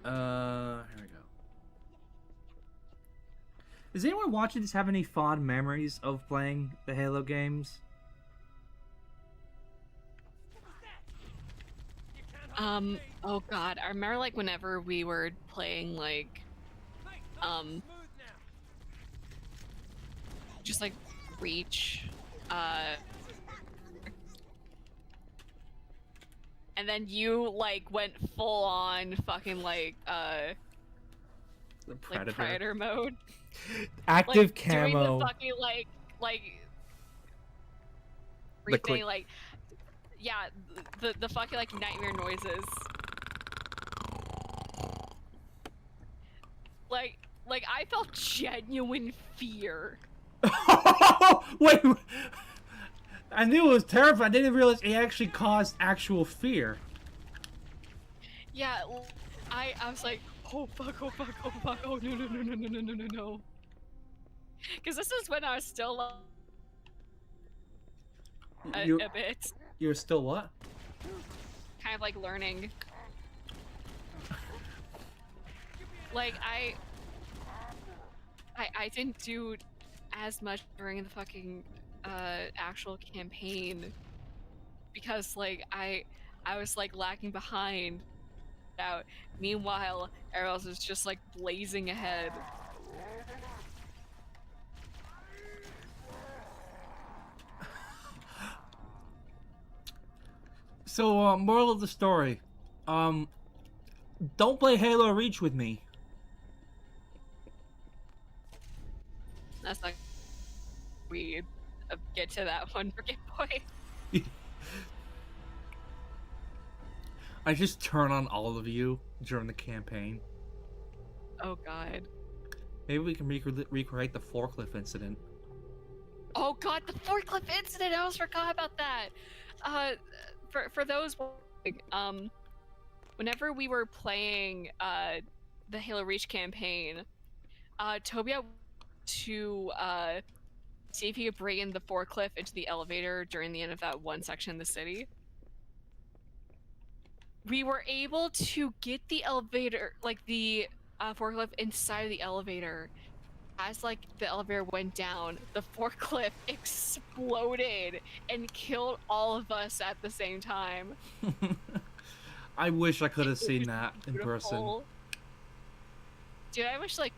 Here we go. Does anyone watching this have any fond memories of playing the Halo games? Oh god, I remember like whenever we were playing like, just like Reach, and then you like went full on fucking like The Predator. like Predator mode. Active like, camo. Doing the fucking like The click. breathing, like yeah, the fucking like nightmare noises. Like I felt genuine fear. Wait, I knew it was terrifying. I didn't realize it actually caused actual fear. Yeah, I was like, oh fuck, oh fuck, oh fuck, oh no. Because this is when I was still a bit You were still what? kind of like learning. Like I didn't do as much during the fucking actual campaign because like I was like lagging behind out. Meanwhile, Eros is just like blazing ahead. So, moral of the story, don't play Halo Reach with me. That's like we get to that one for Game Boy. I just turn on all of you during the campaign. Oh god. Maybe we can recreate the forklift incident. Oh god, the forklift incident! I almost forgot about that. For those, whenever we were playing the Halo Reach campaign, Tobia to see if you could bring in the forklift into the elevator during the end of that one section of the city. We were able to get the elevator, like the forklift inside of the elevator. As like the elevator went down, the forklift exploded and killed all of us at the same time. I wish I could have It seen was that in person. beautiful. Dude, I wish like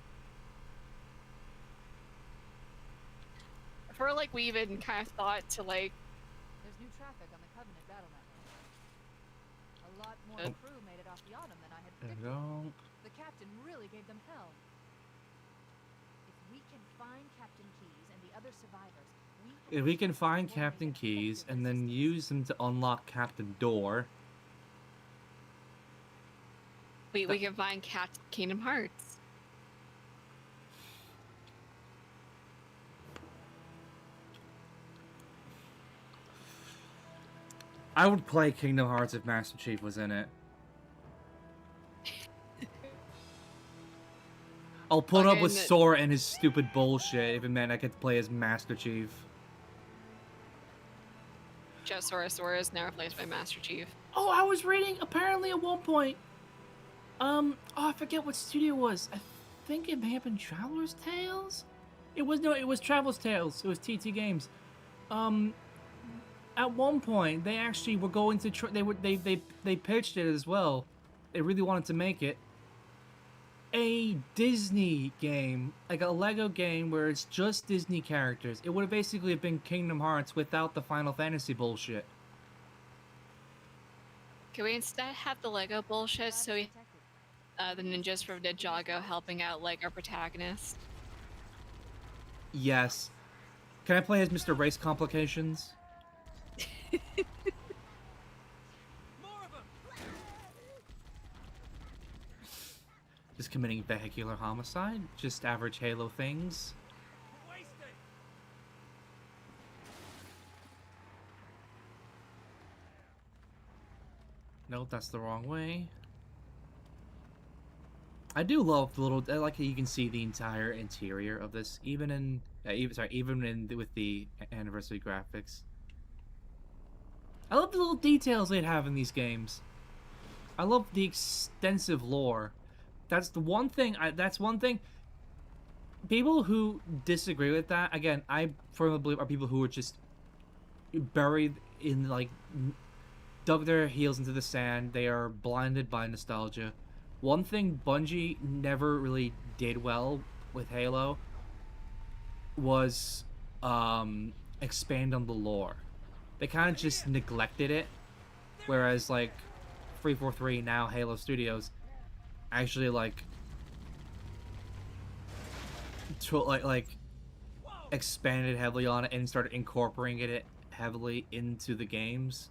for like we even kind of thought to like There's new traffic on the Covenant battle network. A lot more Oh. crew made it off the Autumn than I had There we predicted. go. The captain really gave them hell. If we can find Captain Keys and the other survivors, If we can find Captain Keys and then use them to unlock Captain Door. we can find Kingdom Hearts. I would play Kingdom Hearts if Master Chief was in it. I'll put up with Fucking- Sora and his stupid bullshit if it meant I could play as Master Chief. Just Sora is now replaced by Master Chief. Oh, I was reading apparently at one point. Oh, I forget what studio it was. I think it may have been Traveler's Tales. It was Traveler's Tales. It was TT Games. At one point they actually were going to they pitched it as well. They really wanted to make it a Disney game, like a Lego game where it's just Disney characters. It would have basically been Kingdom Hearts without the Final Fantasy bullshit. Can we instead have the Lego bullshit so we the ninjas from Ninjago helping out like our protagonist? Yes. Can I play as Mr. Race Complications? Just committing vehicular homicide? Just average Halo things? Nope, that's the wrong way. I do love the little. I like how you can see the entire interior of this, even in with the anniversary graphics. I love the little details they'd have in these games. I love the extensive lore. That's the one thing. That's one thing. People who disagree with that, again, I firmly believe are people who are just buried in like dug their heels into the sand. They are blinded by nostalgia. One thing Bungie never really did well with Halo was expand on the lore. They kind of just neglected it, whereas like 343 now Halo Studios actually like expanded heavily on it and started incorporating it heavily into the games.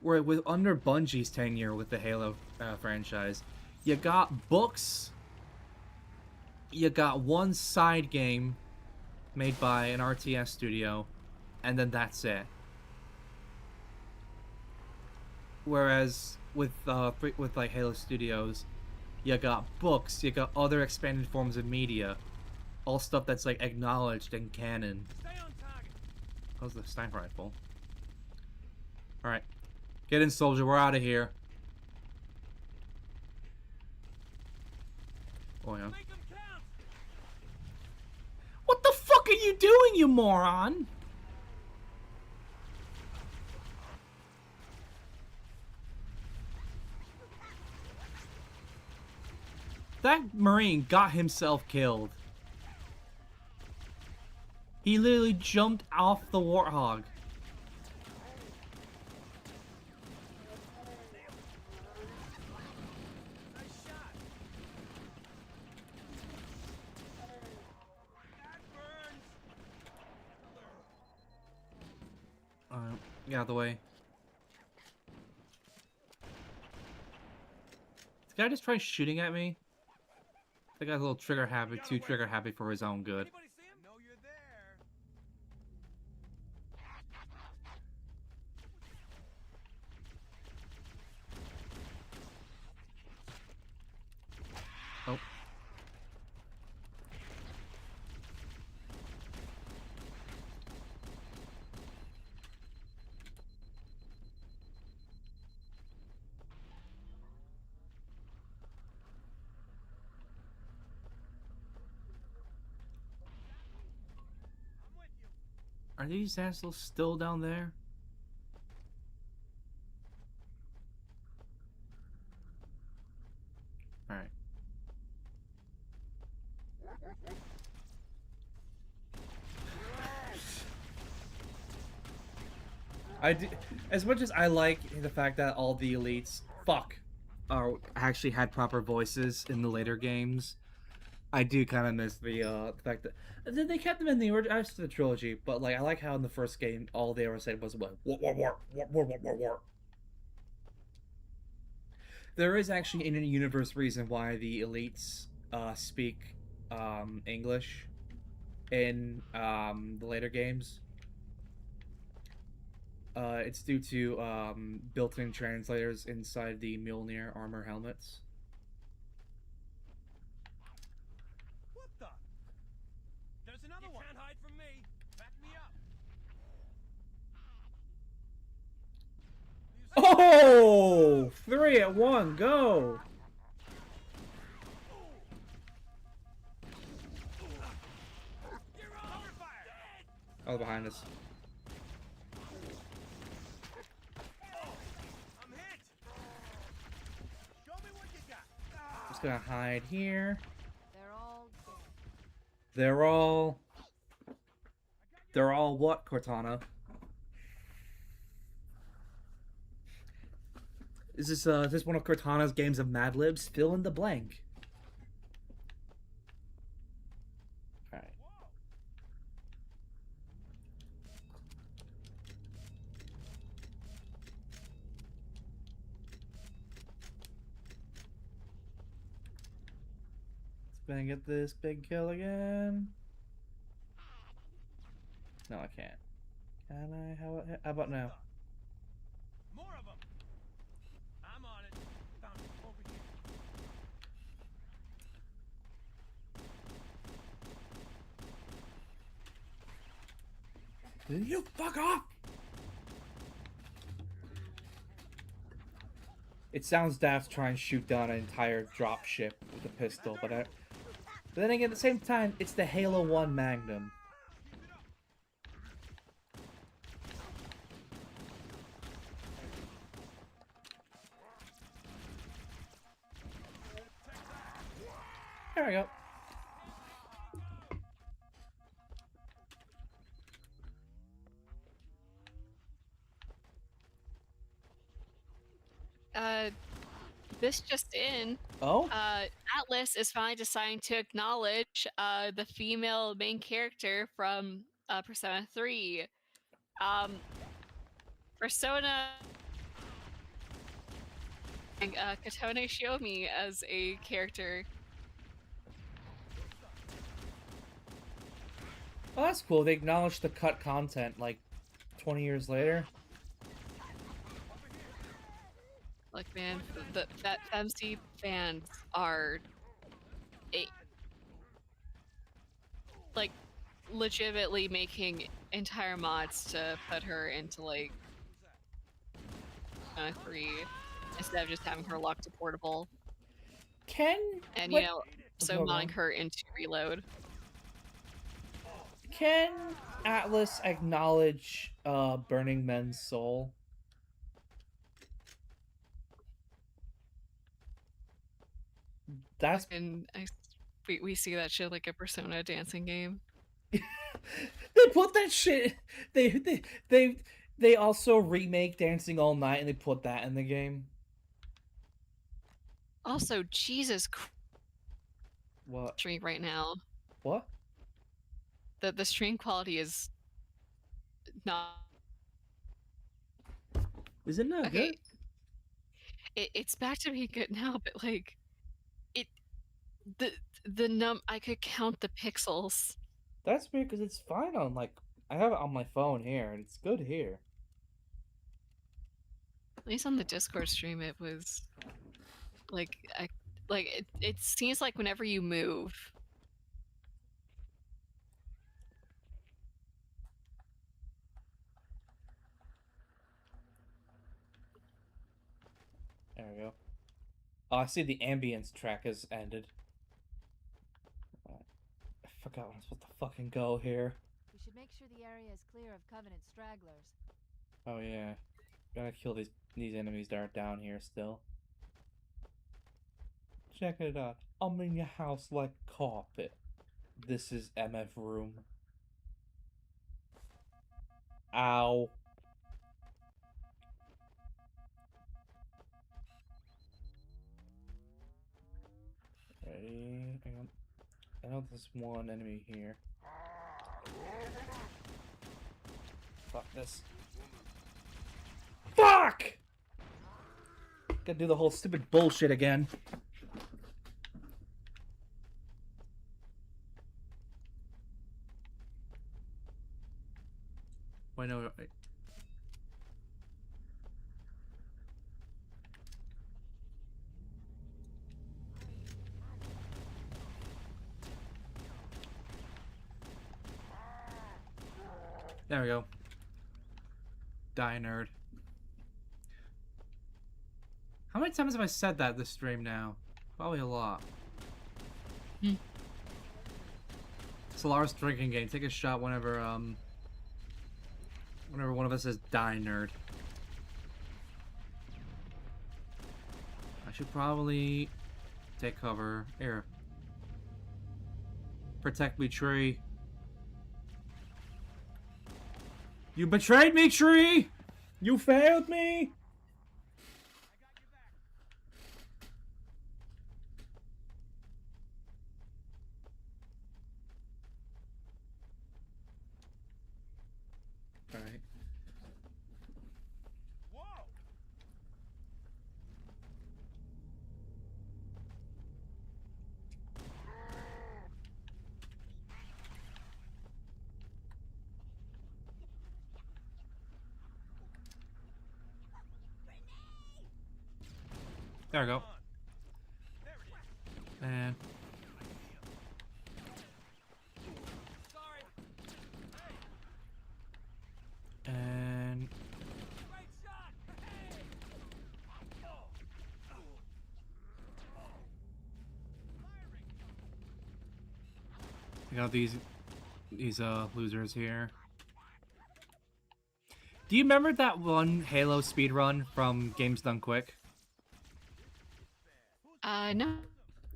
Where with under Bungie's tenure with the Halo franchise, you got books, you got one side game made by an RTS studio, and then that's it. Whereas with like Halo Studios, you got books, you got other expanded forms of media, all stuff that's like acknowledged in canon. How's the sniper rifle? Alright. Get in, soldier. We're out of here. Oh, yeah. What the fuck are you doing, you moron? That Marine got himself killed. He literally jumped off the Warthog. Get out of the way. This guy just tried shooting at me. That guy's a little trigger happy, too trigger happy for his own good. Are these assholes still down there? Alright. As much as I like the fact that all the elites actually had proper voices in the later games, I do kind of miss the fact that they kept them in the order of the trilogy. But like, I like how in the first game all they ever said was what war. There is actually an in-universe reason why the elites speak English in the later games. It's due to built-in translators inside the Mjolnir armor helmets. What the? There's another one. You can't hide from me. Back me up. Oh! 3 at 1, go! Oh, behind us. I'm hit. Show me what you got. Just gonna hide here. They're all dead. They're all what, Cortana? Is this one of Cortana's games of Mad Libs? Fill in the blank. Alright. Let's gonna get this big kill again. No, I can't. Can I? How about now? More of them. I'm on it. Found it over here. You fuck off! It sounds daft to try and shoot down an entire drop ship with a pistol, but then again, at the same time, it's the Halo 1 Magnum. There we go. This just in. Oh? Atlas is finally deciding to acknowledge the female main character from Persona 3. Persona Katone Shiomi as a character. Oh, that's cool. They acknowledged the cut content like 20 years later. Look, man, that MC fans are like legitimately making entire mods to put her into like 3 instead of just having her locked to portable. And you know, so modding her into Reload. Can Atlas acknowledge Burning Men's Soul? That's And we see that shit like a Persona dancing game. they put that shit. They also remake Dancing All Night and they put that in the game. Also, Jesus What? stream right now. What? The stream quality is not. Is it not Okay. good? It's back to being good now, but like I could count the pixels. That's weird because it's fine on like I have it on my phone here and it's good here. At least on the Discord stream, it was like it seems like whenever you move. There we go. Oh, I see the ambience track has ended. I forgot I was supposed to fucking go here. We should make sure the area is clear of Covenant stragglers. Oh yeah, gotta kill these enemies that are down here still. Check it out. I'm in your house like carpet. This is MF room. Ow. Ready? Hang on. I know there's one enemy here. Fuck this. Fuck! Gotta do the whole stupid bullshit again. Wait, no. Wait. There we go. Die, nerd. How many times have I said that this stream now? Probably a lot. Solaris drinking game. Take a shot whenever whenever one of us says die, nerd. I should probably take cover. Here. Protect me, tree. You betrayed me, tree! You failed me! Alright. There we go. And I got these losers here. Do you remember that one Halo speedrun from Games Done Quick? No,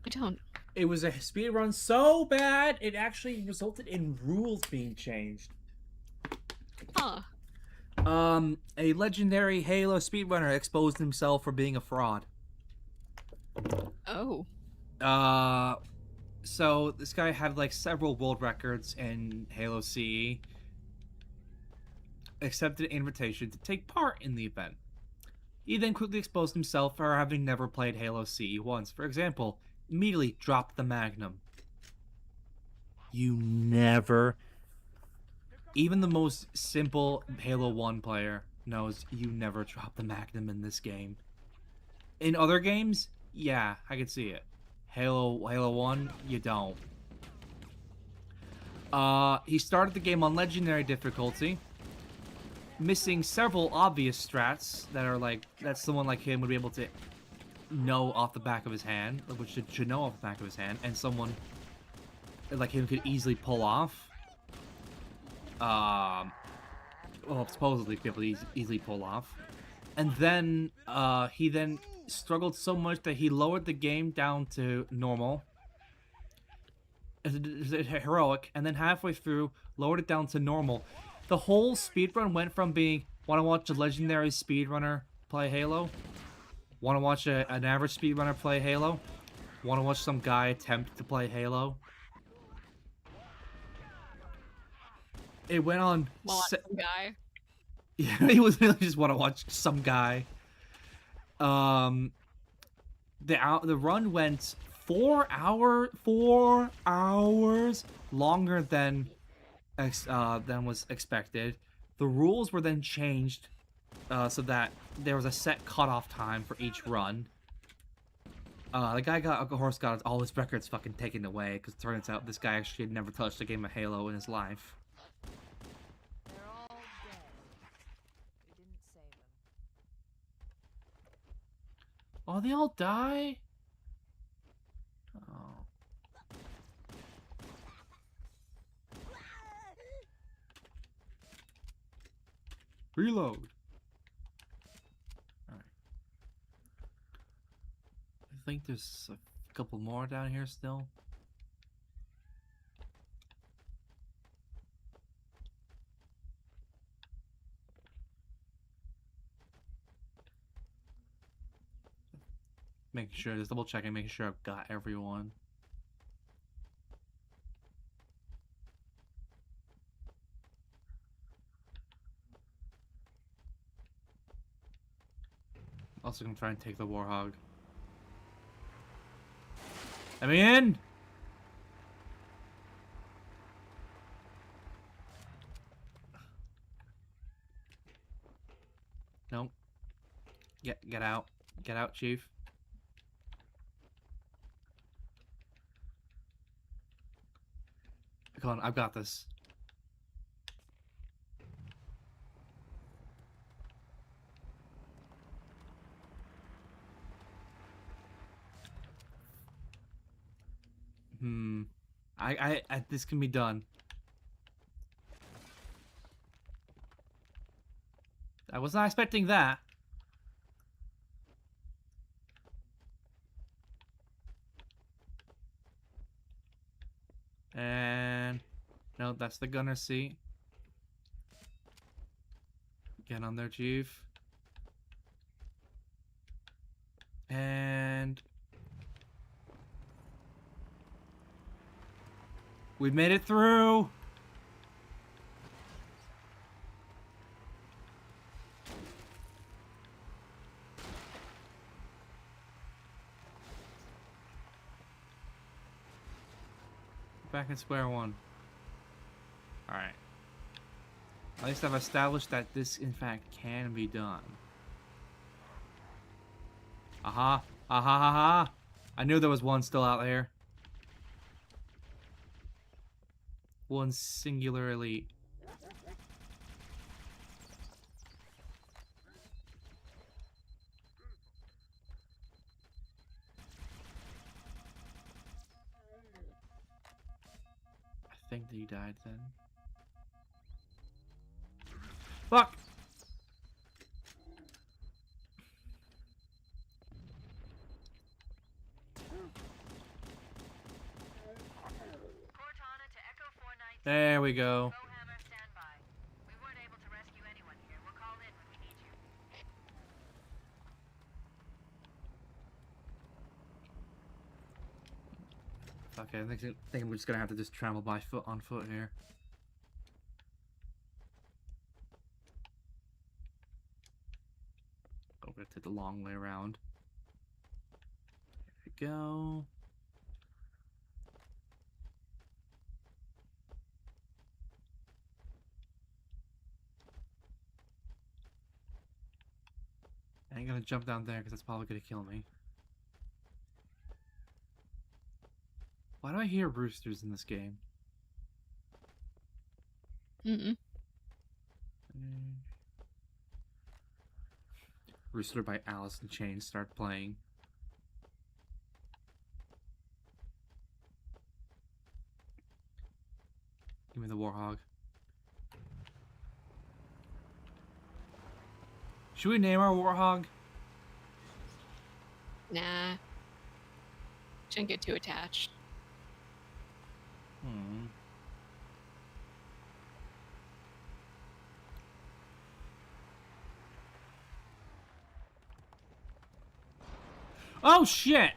I don't. It was a speedrun so bad, it actually resulted in rules being changed. Huh. A legendary Halo speedrunner exposed himself for being a fraud. Oh. So this guy had like several world records in Halo CE. Accepted an invitation to take part in the event. He then quickly exposed himself for having never played Halo CE once. For example, immediately dropped the Magnum. You never... Even the most simple Halo 1 player knows you never drop the Magnum in this game. In other games, yeah, I can see it. Halo 1, you don't. He started the game on Legendary difficulty, missing several obvious strats that are like, that someone like him would be able to know off the back of his hand, which should know off the back of his hand, and someone like him could easily pull off. Well, supposedly be able to easily pull off. And then, he then struggled so much that he lowered the game down to normal. Heroic, and then halfway through, lowered it down to normal. The whole speedrun went from being, want to watch a legendary speedrunner play Halo? Want to watch an average speedrunner play Halo? Want to watch some guy attempt to play Halo? It went on... Some guy. Yeah, he was really just want to watch some guy. The run went 4 hours longer than was expected. The rules were then changed so that there was a set cutoff time for each run. The guy got all his records fucking taken away because it turns out this guy actually had never touched a game of Halo in his life. They're all dead. We didn't save them. Oh, they all die? Oh. Reload. Alright. I think there's a couple more down here still. Making sure, just double checking, making sure I've got everyone. Also gonna try and take the Warhog. Let me in! Nope. Get out. Get out, Chief. Come on, I've got this. This can be done. I was not expecting that. And no, that's the gunner seat. Get on there, Chief. And we've made it through. Back in square one. Alright. At least I've established that this, in fact, can be done. Aha! Aha! Aha! I knew there was one still out there. One singular elite. I think that he died then. Fuck! There we go. Okay, I think I'm just gonna have to just travel by foot on foot here. Oh, we're gonna take the long way around. There we go. I ain't gonna jump down there because that's probably gonna kill me. Why do I hear roosters in this game? Rooster by Alice in Chains start playing. Give me the Warhog. Should we name our Warhog? Nah. Shouldn't get too attached. Oh shit!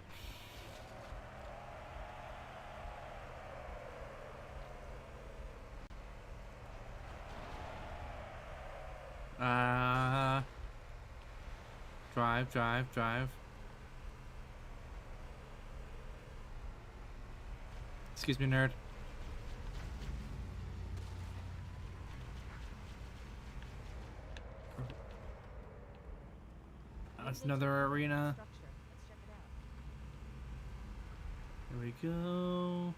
Drive. Excuse me, nerd. That's another arena. There we go.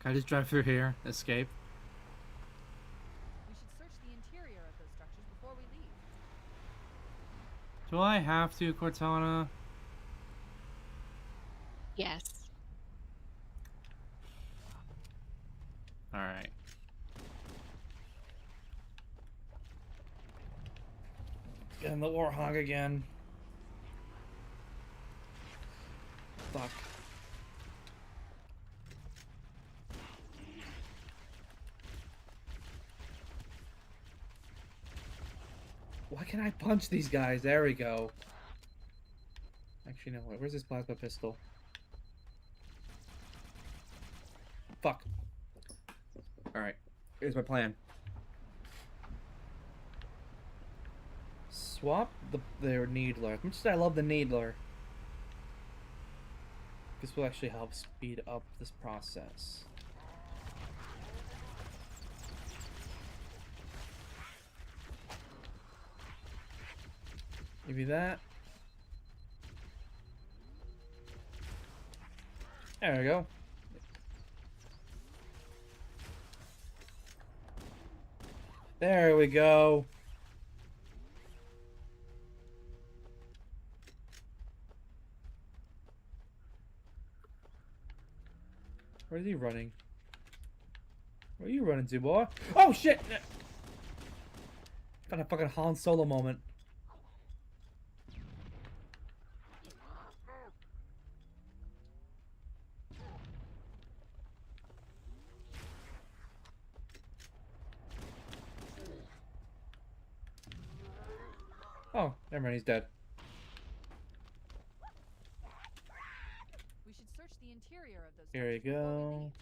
Can I just drive through here? Escape? We should search the interior of those structures. Do I have to, Cortana? Yes. Alright. Getting the Warhog again. Fuck. Why can't I punch these guys? There we go. Actually, no. Where's this plasma pistol? Fuck. Alright. Here's my plan. Swap their Needler. As much as I love the Needler, this will actually help speed up this process. Maybe that. There we go. There we go. Where is he running? Where are you running to, boy? Oh shit! Got a fucking Han Solo moment. Oh, never mind, he's dead. We should search the interior of those. Here you go.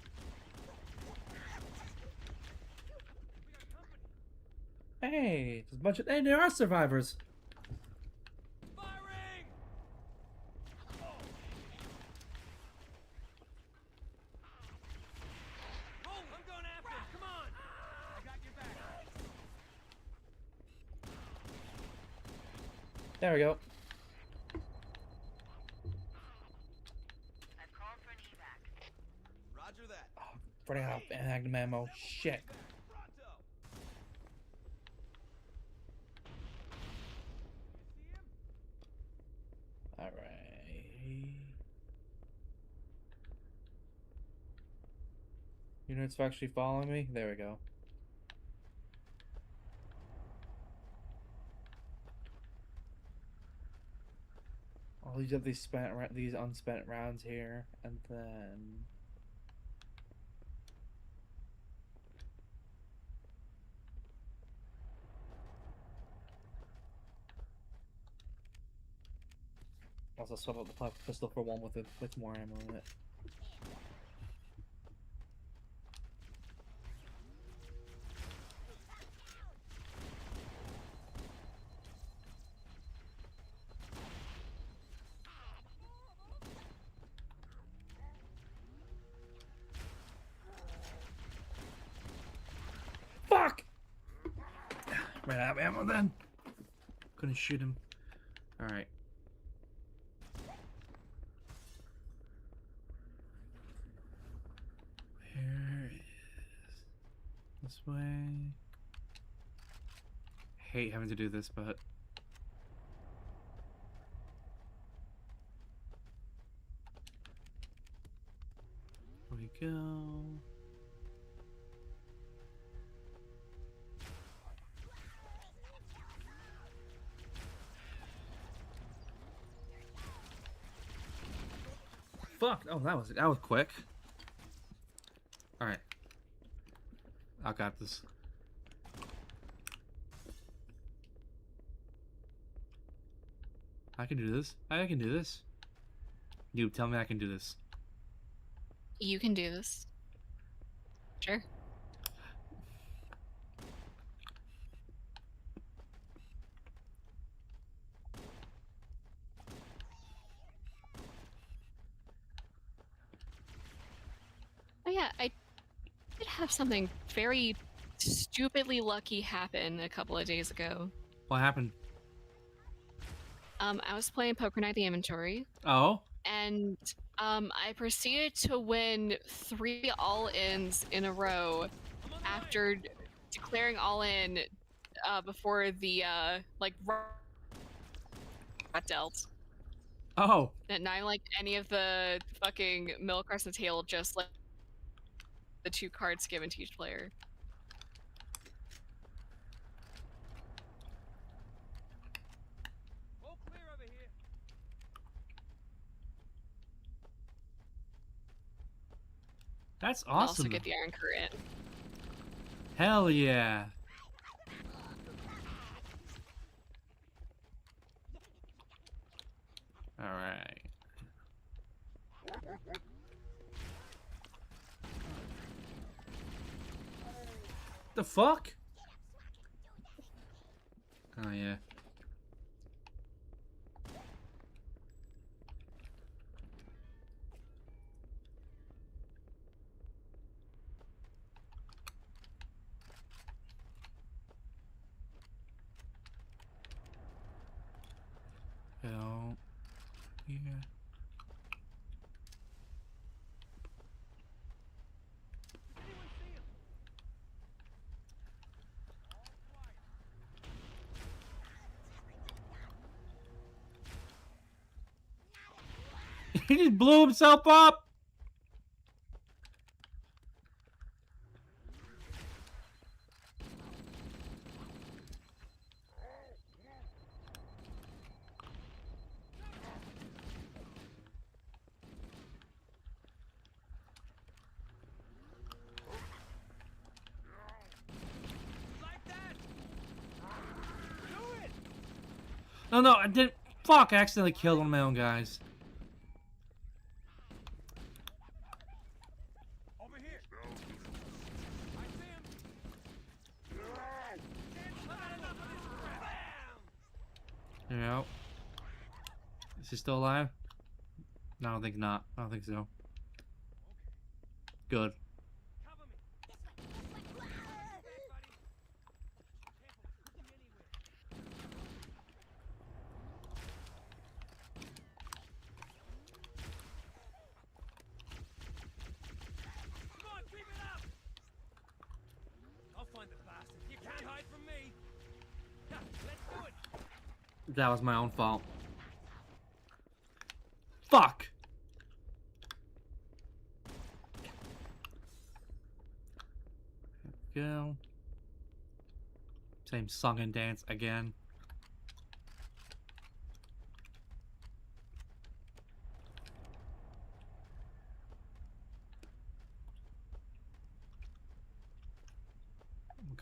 Hey, there's a bunch of. Hey, there are survivors. Firing! Oh, I'm going after him. Come on. I got your back. There we go. Roger that. Oh, running out of magnum ammo. Shit. Pronto. Alright. Units actually following me? There we go. I'll use up these unspent rounds here, and then also swap out the pistol for one with more ammo in it. Fuck! Ran out of ammo then. Couldn't shoot him. Alright. Where is this way? Hate having to do this, but here we go. Fuck! Oh, that was quick. All right, I got this. I can do this. I can do this. You tell me I can do this. You can do this. Sure. Oh yeah, I did have something very stupidly lucky happen a couple of days ago. What happened? I was playing Poker Night the Inventory, Oh. and I proceeded to win 3 all-ins in a row after declaring all-in before the got dealt. Oh, And not like any of the fucking milk crescent tail, just like the 2 cards given to each player. All clear over here. that's And also awesome. get the Iron Current. Hell yeah. All right. The fuck? Oh yeah. Hell yeah. He just blew himself up. No, no, I didn't. Fuck, I accidentally killed one of my own guys. Over here. I see him. I've had enough of this crap. Bam! Yeah. Is he still alive? No, I don't think not. I don't think so. Good. Cover me. Back, buddy. Careful, could be anywhere. Come on, keep it up. I'll find the bastard. You can't hide from me. Yeah, let's do it. That was my own fault. Fuck! There we go. Same song and dance again.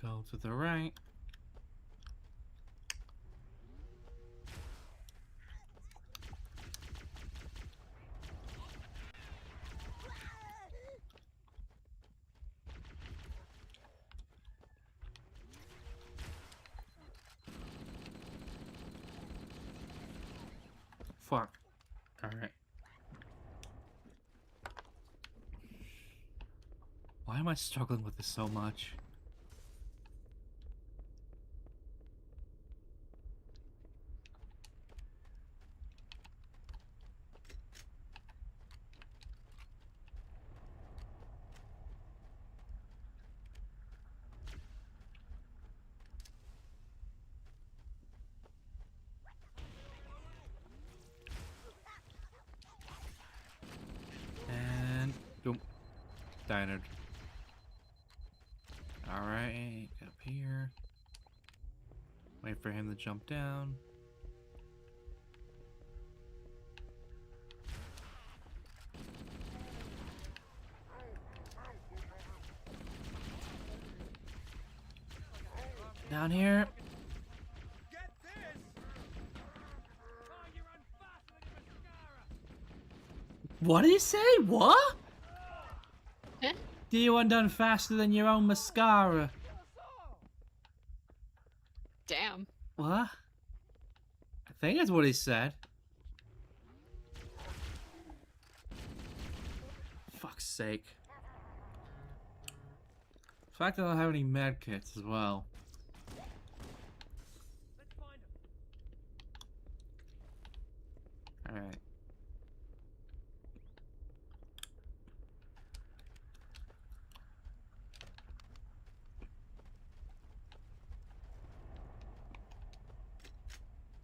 Go to the right. Fuck. Alright. Why am I struggling with this so much? And boom. Diner. Alright, up here. Wait for him to jump down. Down here. Get this. Oh, you run faster than your mascara. What did he say? What? Huh? Do you undone faster than your own mascara? Damn. What? I think that's what he said. Fuck's sake. The fact that I don't have any med kits as well. Let's find him. Alright.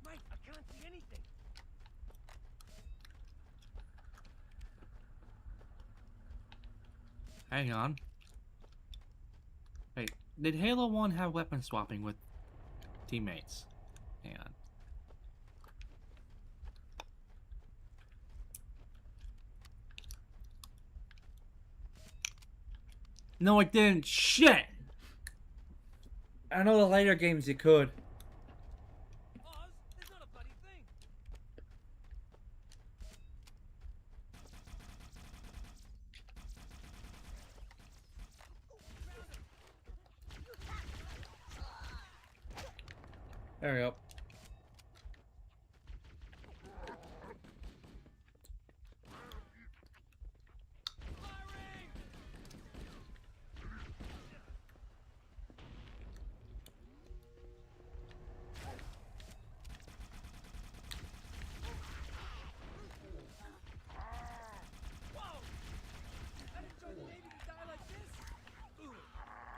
Mate, I can't see anything. Hang on. Wait, did Halo 1 have weapon swapping with teammates? Hang on. No, it didn't. Shit! I know the later games you could. Oz, there's not a bloody thing. There we go.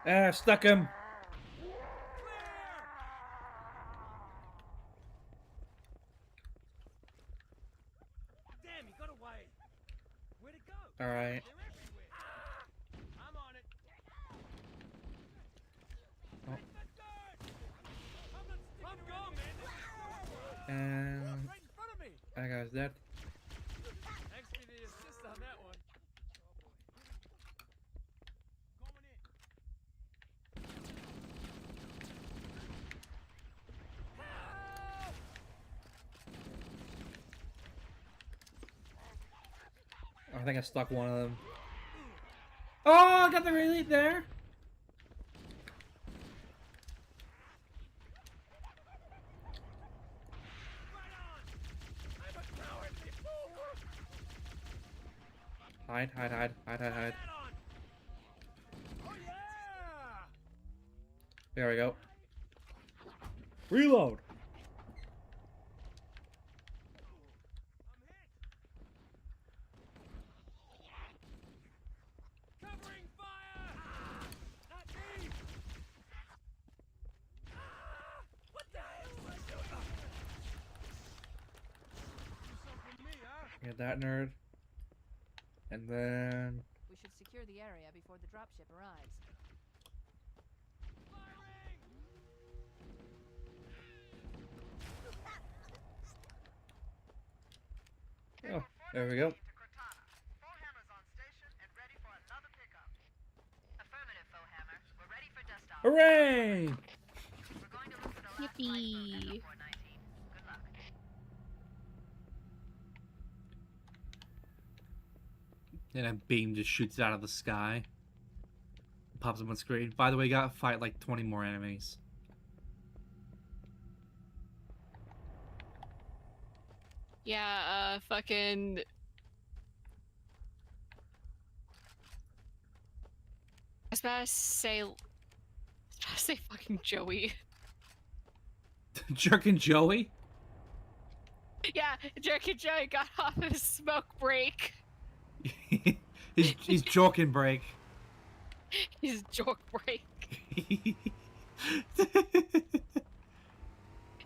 Ah, stuck him. Damn, he got away. Where'd it go? All right. They're everywhere. I'm on it. Oh. Let's go. I'm gone, man. And Right in front of me. that guy's dead. Thanks for the assist on that one. Going in. I think I stuck one of them. Oh, I got the relief there. Hide, hide, hide, hide, hide, hide. Oh yeah! There we go. Reload. Covering fire! Not me! What the hell is that doing? Do something for me, huh? Get that nerd. And then We should secure the area before the dropship arrives. oh, there we go. Hooray! Yippee! And a beam just shoots out of the sky. Pops up on screen. By the way, you gotta fight like 20 more enemies. Yeah, fucking... I was about to say fucking Joey. Jerkin Joey? Yeah, Jerk and Joey got off of his smoke break. he's joking break. His joke break.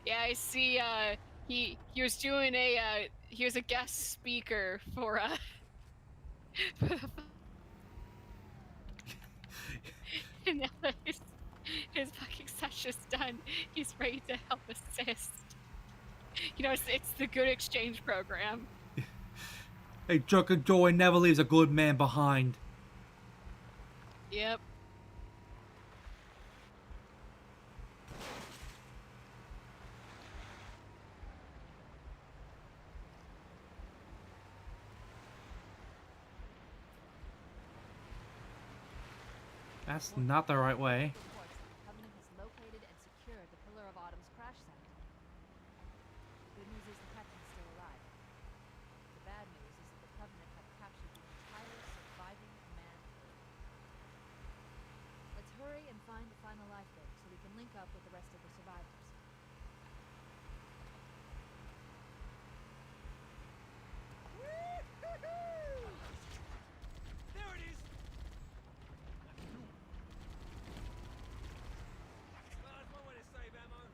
Yeah, I see, he was doing a, he was a guest speaker for, and now that his fucking session's done, he's ready to help assist. You know, it's the good exchange program. Hey, Jerkin Joey never leaves a good man behind. Yep. That's not the right way. Reports that the Covenant has located and secured the Pillar of Autumn's crash site. The good news is the captain's still alive. The bad news is that the Covenant have captured the entire surviving command crew. Let's hurry and find the final lifeboat so we can link up with the rest of the survivors. There it is! Well, that's one way to save ammo.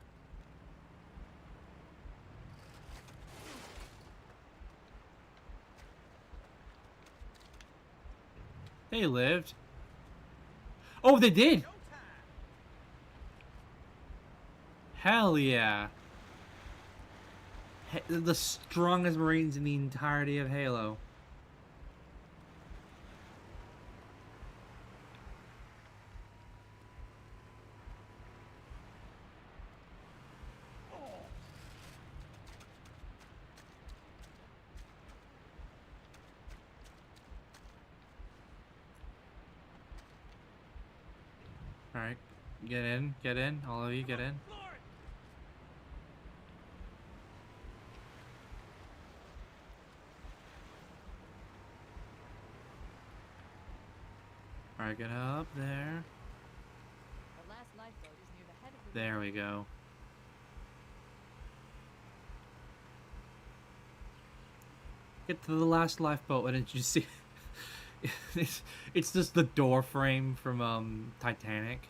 They lived. Oh, they did! Hell yeah. The strongest Marines in the entirety of Halo. Alright, get in, all of you get in. Alright, get up there. The last lifeboat is near the head of the There we go. Get to the last lifeboat, and did you see? it's just the door frame from Titanic.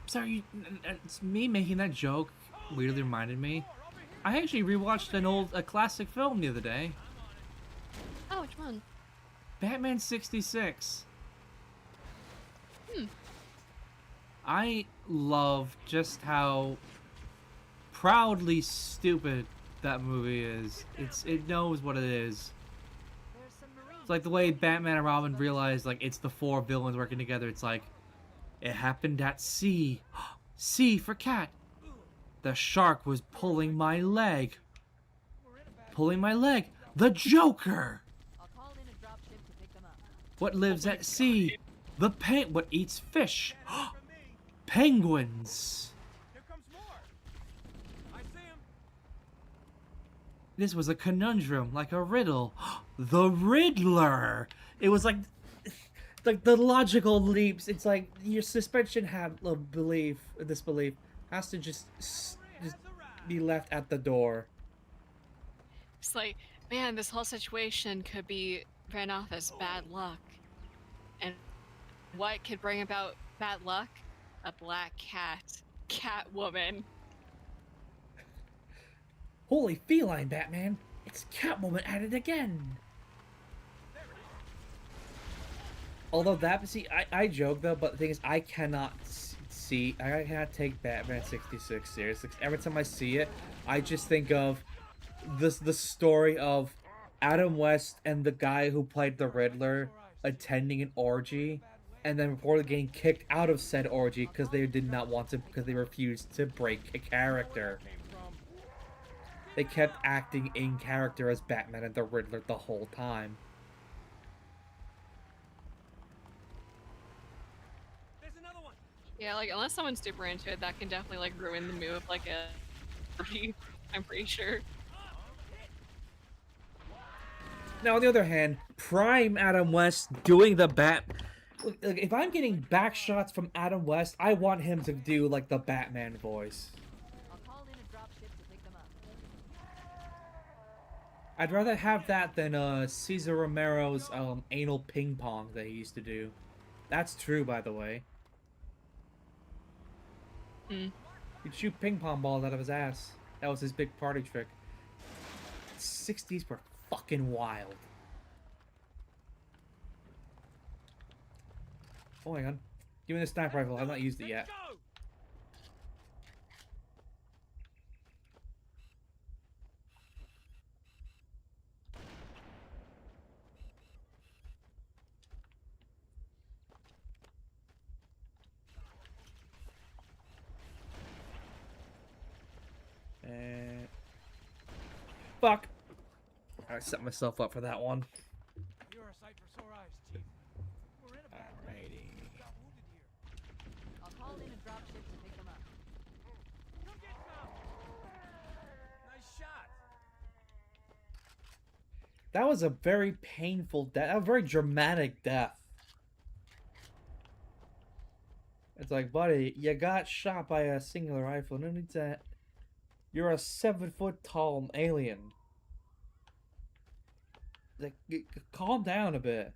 Sorry, it's me making that joke. Weirdly reminded me. I actually rewatched a classic film the other day. Oh, which one? Batman 66. Hmm. I love just how proudly stupid that movie is. It knows what it is. It's like the way Batman and Robin realize like it's the four villains working together. It's like it happened at sea. C for cat. The shark was pulling my leg. Pulling my leg. The Joker. What lives at sea? The what eats fish? Penguins. This was a conundrum, like a riddle. The Riddler. It was like the logical leaps. It's like your suspension of disbelief has to just be left at the door. It's like, man, this whole situation could be ran off as bad luck. And what could bring about bad luck? A black cat. Catwoman. Holy feline, Batman! It's Catwoman at it again! Although I joke though, but the thing is, I cannot take Batman 66 seriously. Every time I see it, I just think of the story of Adam West and the guy who played the Riddler attending an orgy, and then reportedly getting kicked out of said orgy because they did not want to, because they refused to break a character. They kept acting in character as Batman and the Riddler the whole time. Yeah, like, unless someone's super into it, that can definitely, like, ruin the mood of, like, a party, I'm pretty sure. Now, on the other hand, prime Adam West doing the Look, if I'm getting back shots from Adam West, I want him to do, like, the Batman voice. I'd rather have that than Cesar Romero's anal ping pong that he used to do. That's true, by the way. Hmm. He'd shoot ping pong balls out of his ass. That was his big party trick. 60s were fucking wild. Oh, hang on. Give me the sniper rifle. I've not used it yet. Fuck. I set myself up for that one. You're a sight for sore eyes, Chief. We're in a bad Alrighty. got wounded here. I'll call in a dropship to pick them up. Come get some. Nice shot. That was a very painful death. A very dramatic death. It's like, buddy, you got shot by a singular rifle. No need to. You're a 7-foot tall alien. Like, calm down a bit.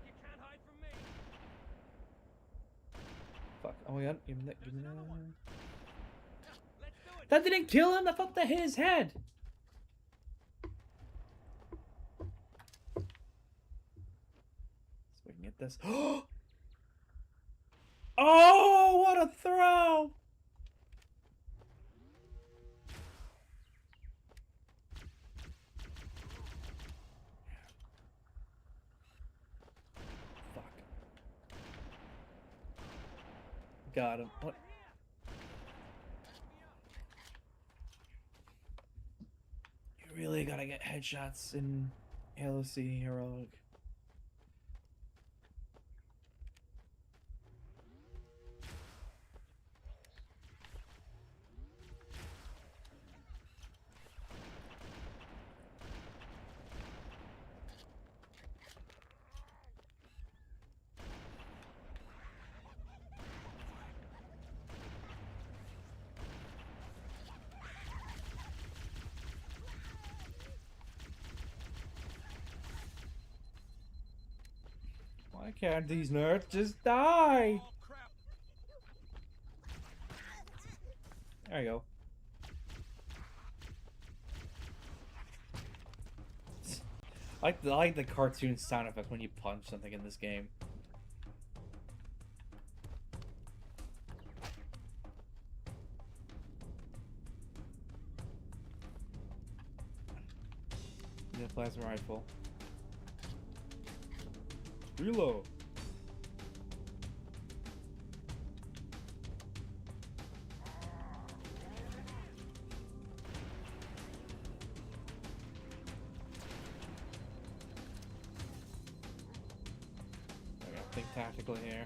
You can't hide from me. Fuck. Oh my god. Give me that. Give me that. Let's do That didn't kill him. That thought that hit his head. So we can get this. Oh, what a throw! Fuck. Got him. What? You really gotta get headshots in Halo C Heroic. Why can't these nerds just die? There you go. I like the cartoon sound effect when you punch something in this game. The plasma rifle. Reload. I gotta think tactically here.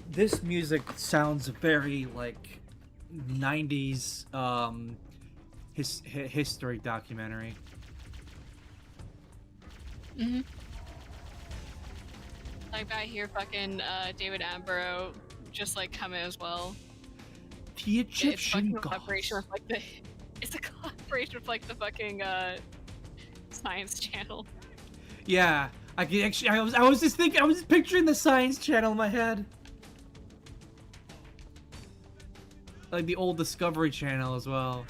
This music sounds very like 90s history documentary. Mm-hmm. Like I hear fucking David Attenborough just like come in as well. The It's Egyptian fucking collaboration with like the. It's a collaboration with like the fucking Science Channel. Yeah, I can actually. I was just thinking. I was just picturing the Science Channel in my head. Like the old Discovery Channel as well.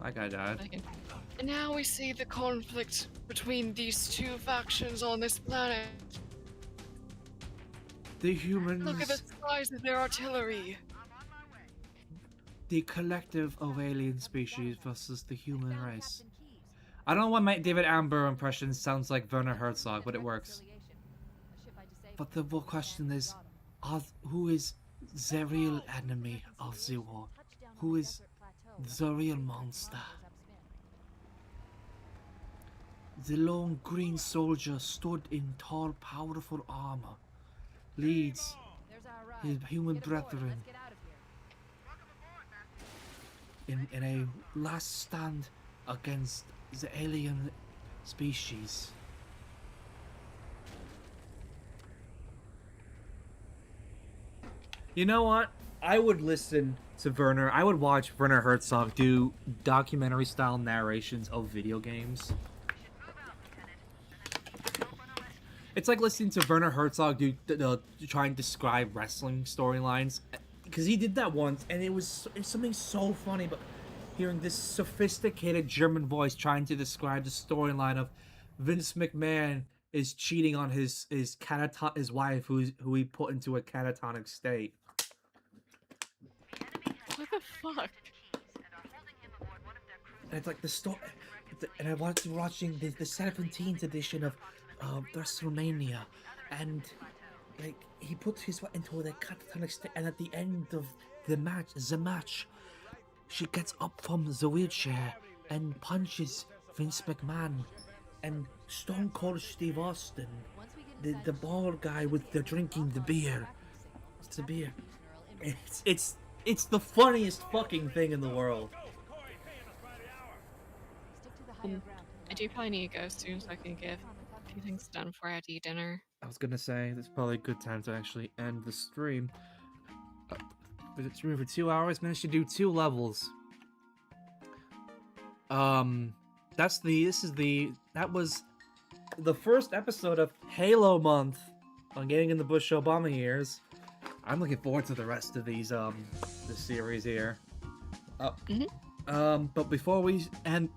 That guy died. And now we see the conflict between these two factions on this planet. The humans. Look at the size of their artillery. The collective of alien species versus the human race. I don't know why my David Attenborough impression sounds like Werner Herzog, but it works. But the real question is, who is the real enemy of the war? Who is the real monster? The lone green soldier stood in tall, powerful armor, leads his human brethren in a last stand against the alien species. You know what? I would listen to Werner. I would watch Werner Herzog do documentary style narrations of video games. It's like listening to Werner Herzog try and describe wrestling storylines. Because he did that once, and it's something so funny, but hearing this sophisticated German voice trying to describe the storyline of Vince McMahon is cheating on his wife, who he put into a catatonic state. What the fuck? And it's like the story, and I was watching the 17th edition of WrestleMania, and like he puts his wife into the catatonic state, and at the end of the match, she gets up from the wheelchair and punches Vince McMahon, and Stone Cold Steve Austin, the bald guy with the drinking the beer. It's a beer. It's the funniest fucking thing in the world. I do probably need to go soon so I can get a few things done before I have to eat dinner. I was gonna say, this is probably a good time to actually end the stream. streaming for 2 hours, managed to do 2 levels. That was the first episode of Halo Month on Gaming in the Bush Obama years. I'm looking forward to the rest of these this series here. But before we end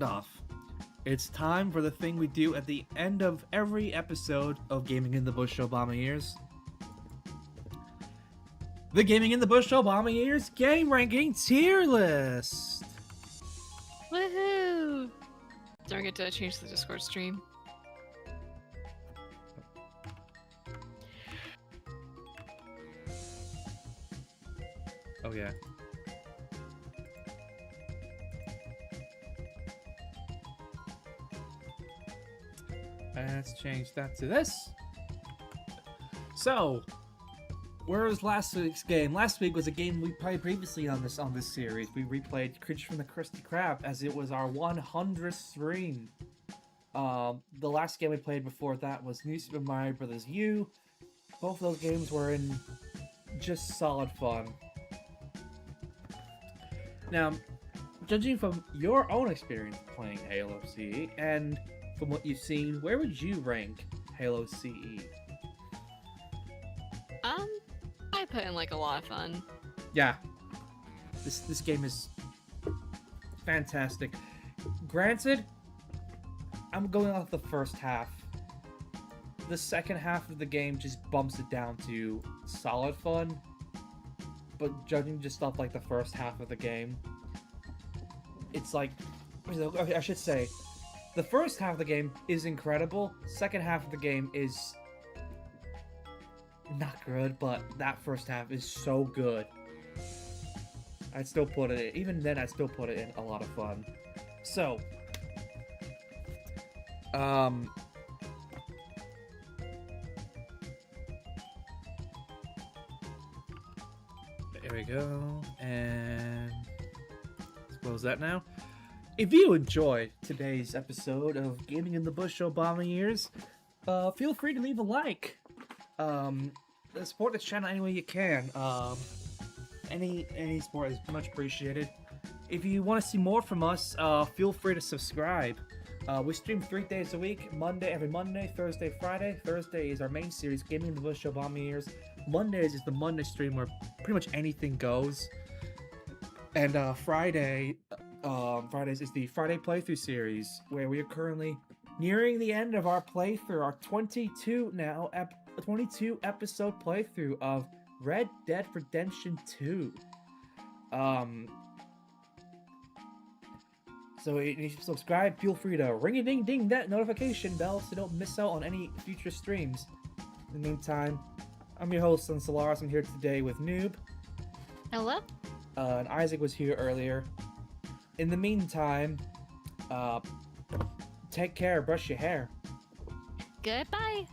off, it's time for the thing we do at the end of every episode of Gaming in the Bush Obama years. The Gaming in the Bush Obama years game ranking tier list. Woohoo! Don't forget to change the Discord stream. Oh yeah. Let's change that to this. So, where was last week's game? Last week was a game we played previously on this series. We replayed Creature from the Krusty Krab as it was our 100th stream. The last game we played before that was New Super Mario Bros. U. Both of those games were in just solid fun. Now, judging from your own experience playing Halo CE and from what you've seen, where would you rank Halo CE? I put in like a lot of fun. Yeah, this game is fantastic. Granted, I'm going off the first half. The second half of the game just bumps it down to solid fun. But judging just off like the first half of the game, it's like, I should say, the first half of the game is incredible. Second half of the game is not good, but that first half is so good. I'd still put it, even then I'd still put it in a lot of fun. So, there we go, and let's close that now. If you enjoyed today's episode of Gaming in the Bush Obama years, feel free to leave a like. Support this channel any way you can. Any support is much appreciated. If you want to see more from us, feel free to subscribe. We stream 3 days a week, every Monday, Thursday, Friday. Thursday is our main series, Gaming in the Bush Obama years. Mondays is the Monday stream where pretty much anything goes. And Fridays is the Friday playthrough series, where we are currently nearing the end of our playthrough, our 22 episode playthrough of Red Dead Redemption 2. So if you subscribe, feel free to ring-a-ding-ding that notification bell so you don't miss out on any future streams. In the meantime, I'm your host, Solaris. I'm here today with Noob. Hello? And Isaac was here earlier. In the meantime, take care, brush your hair. Goodbye.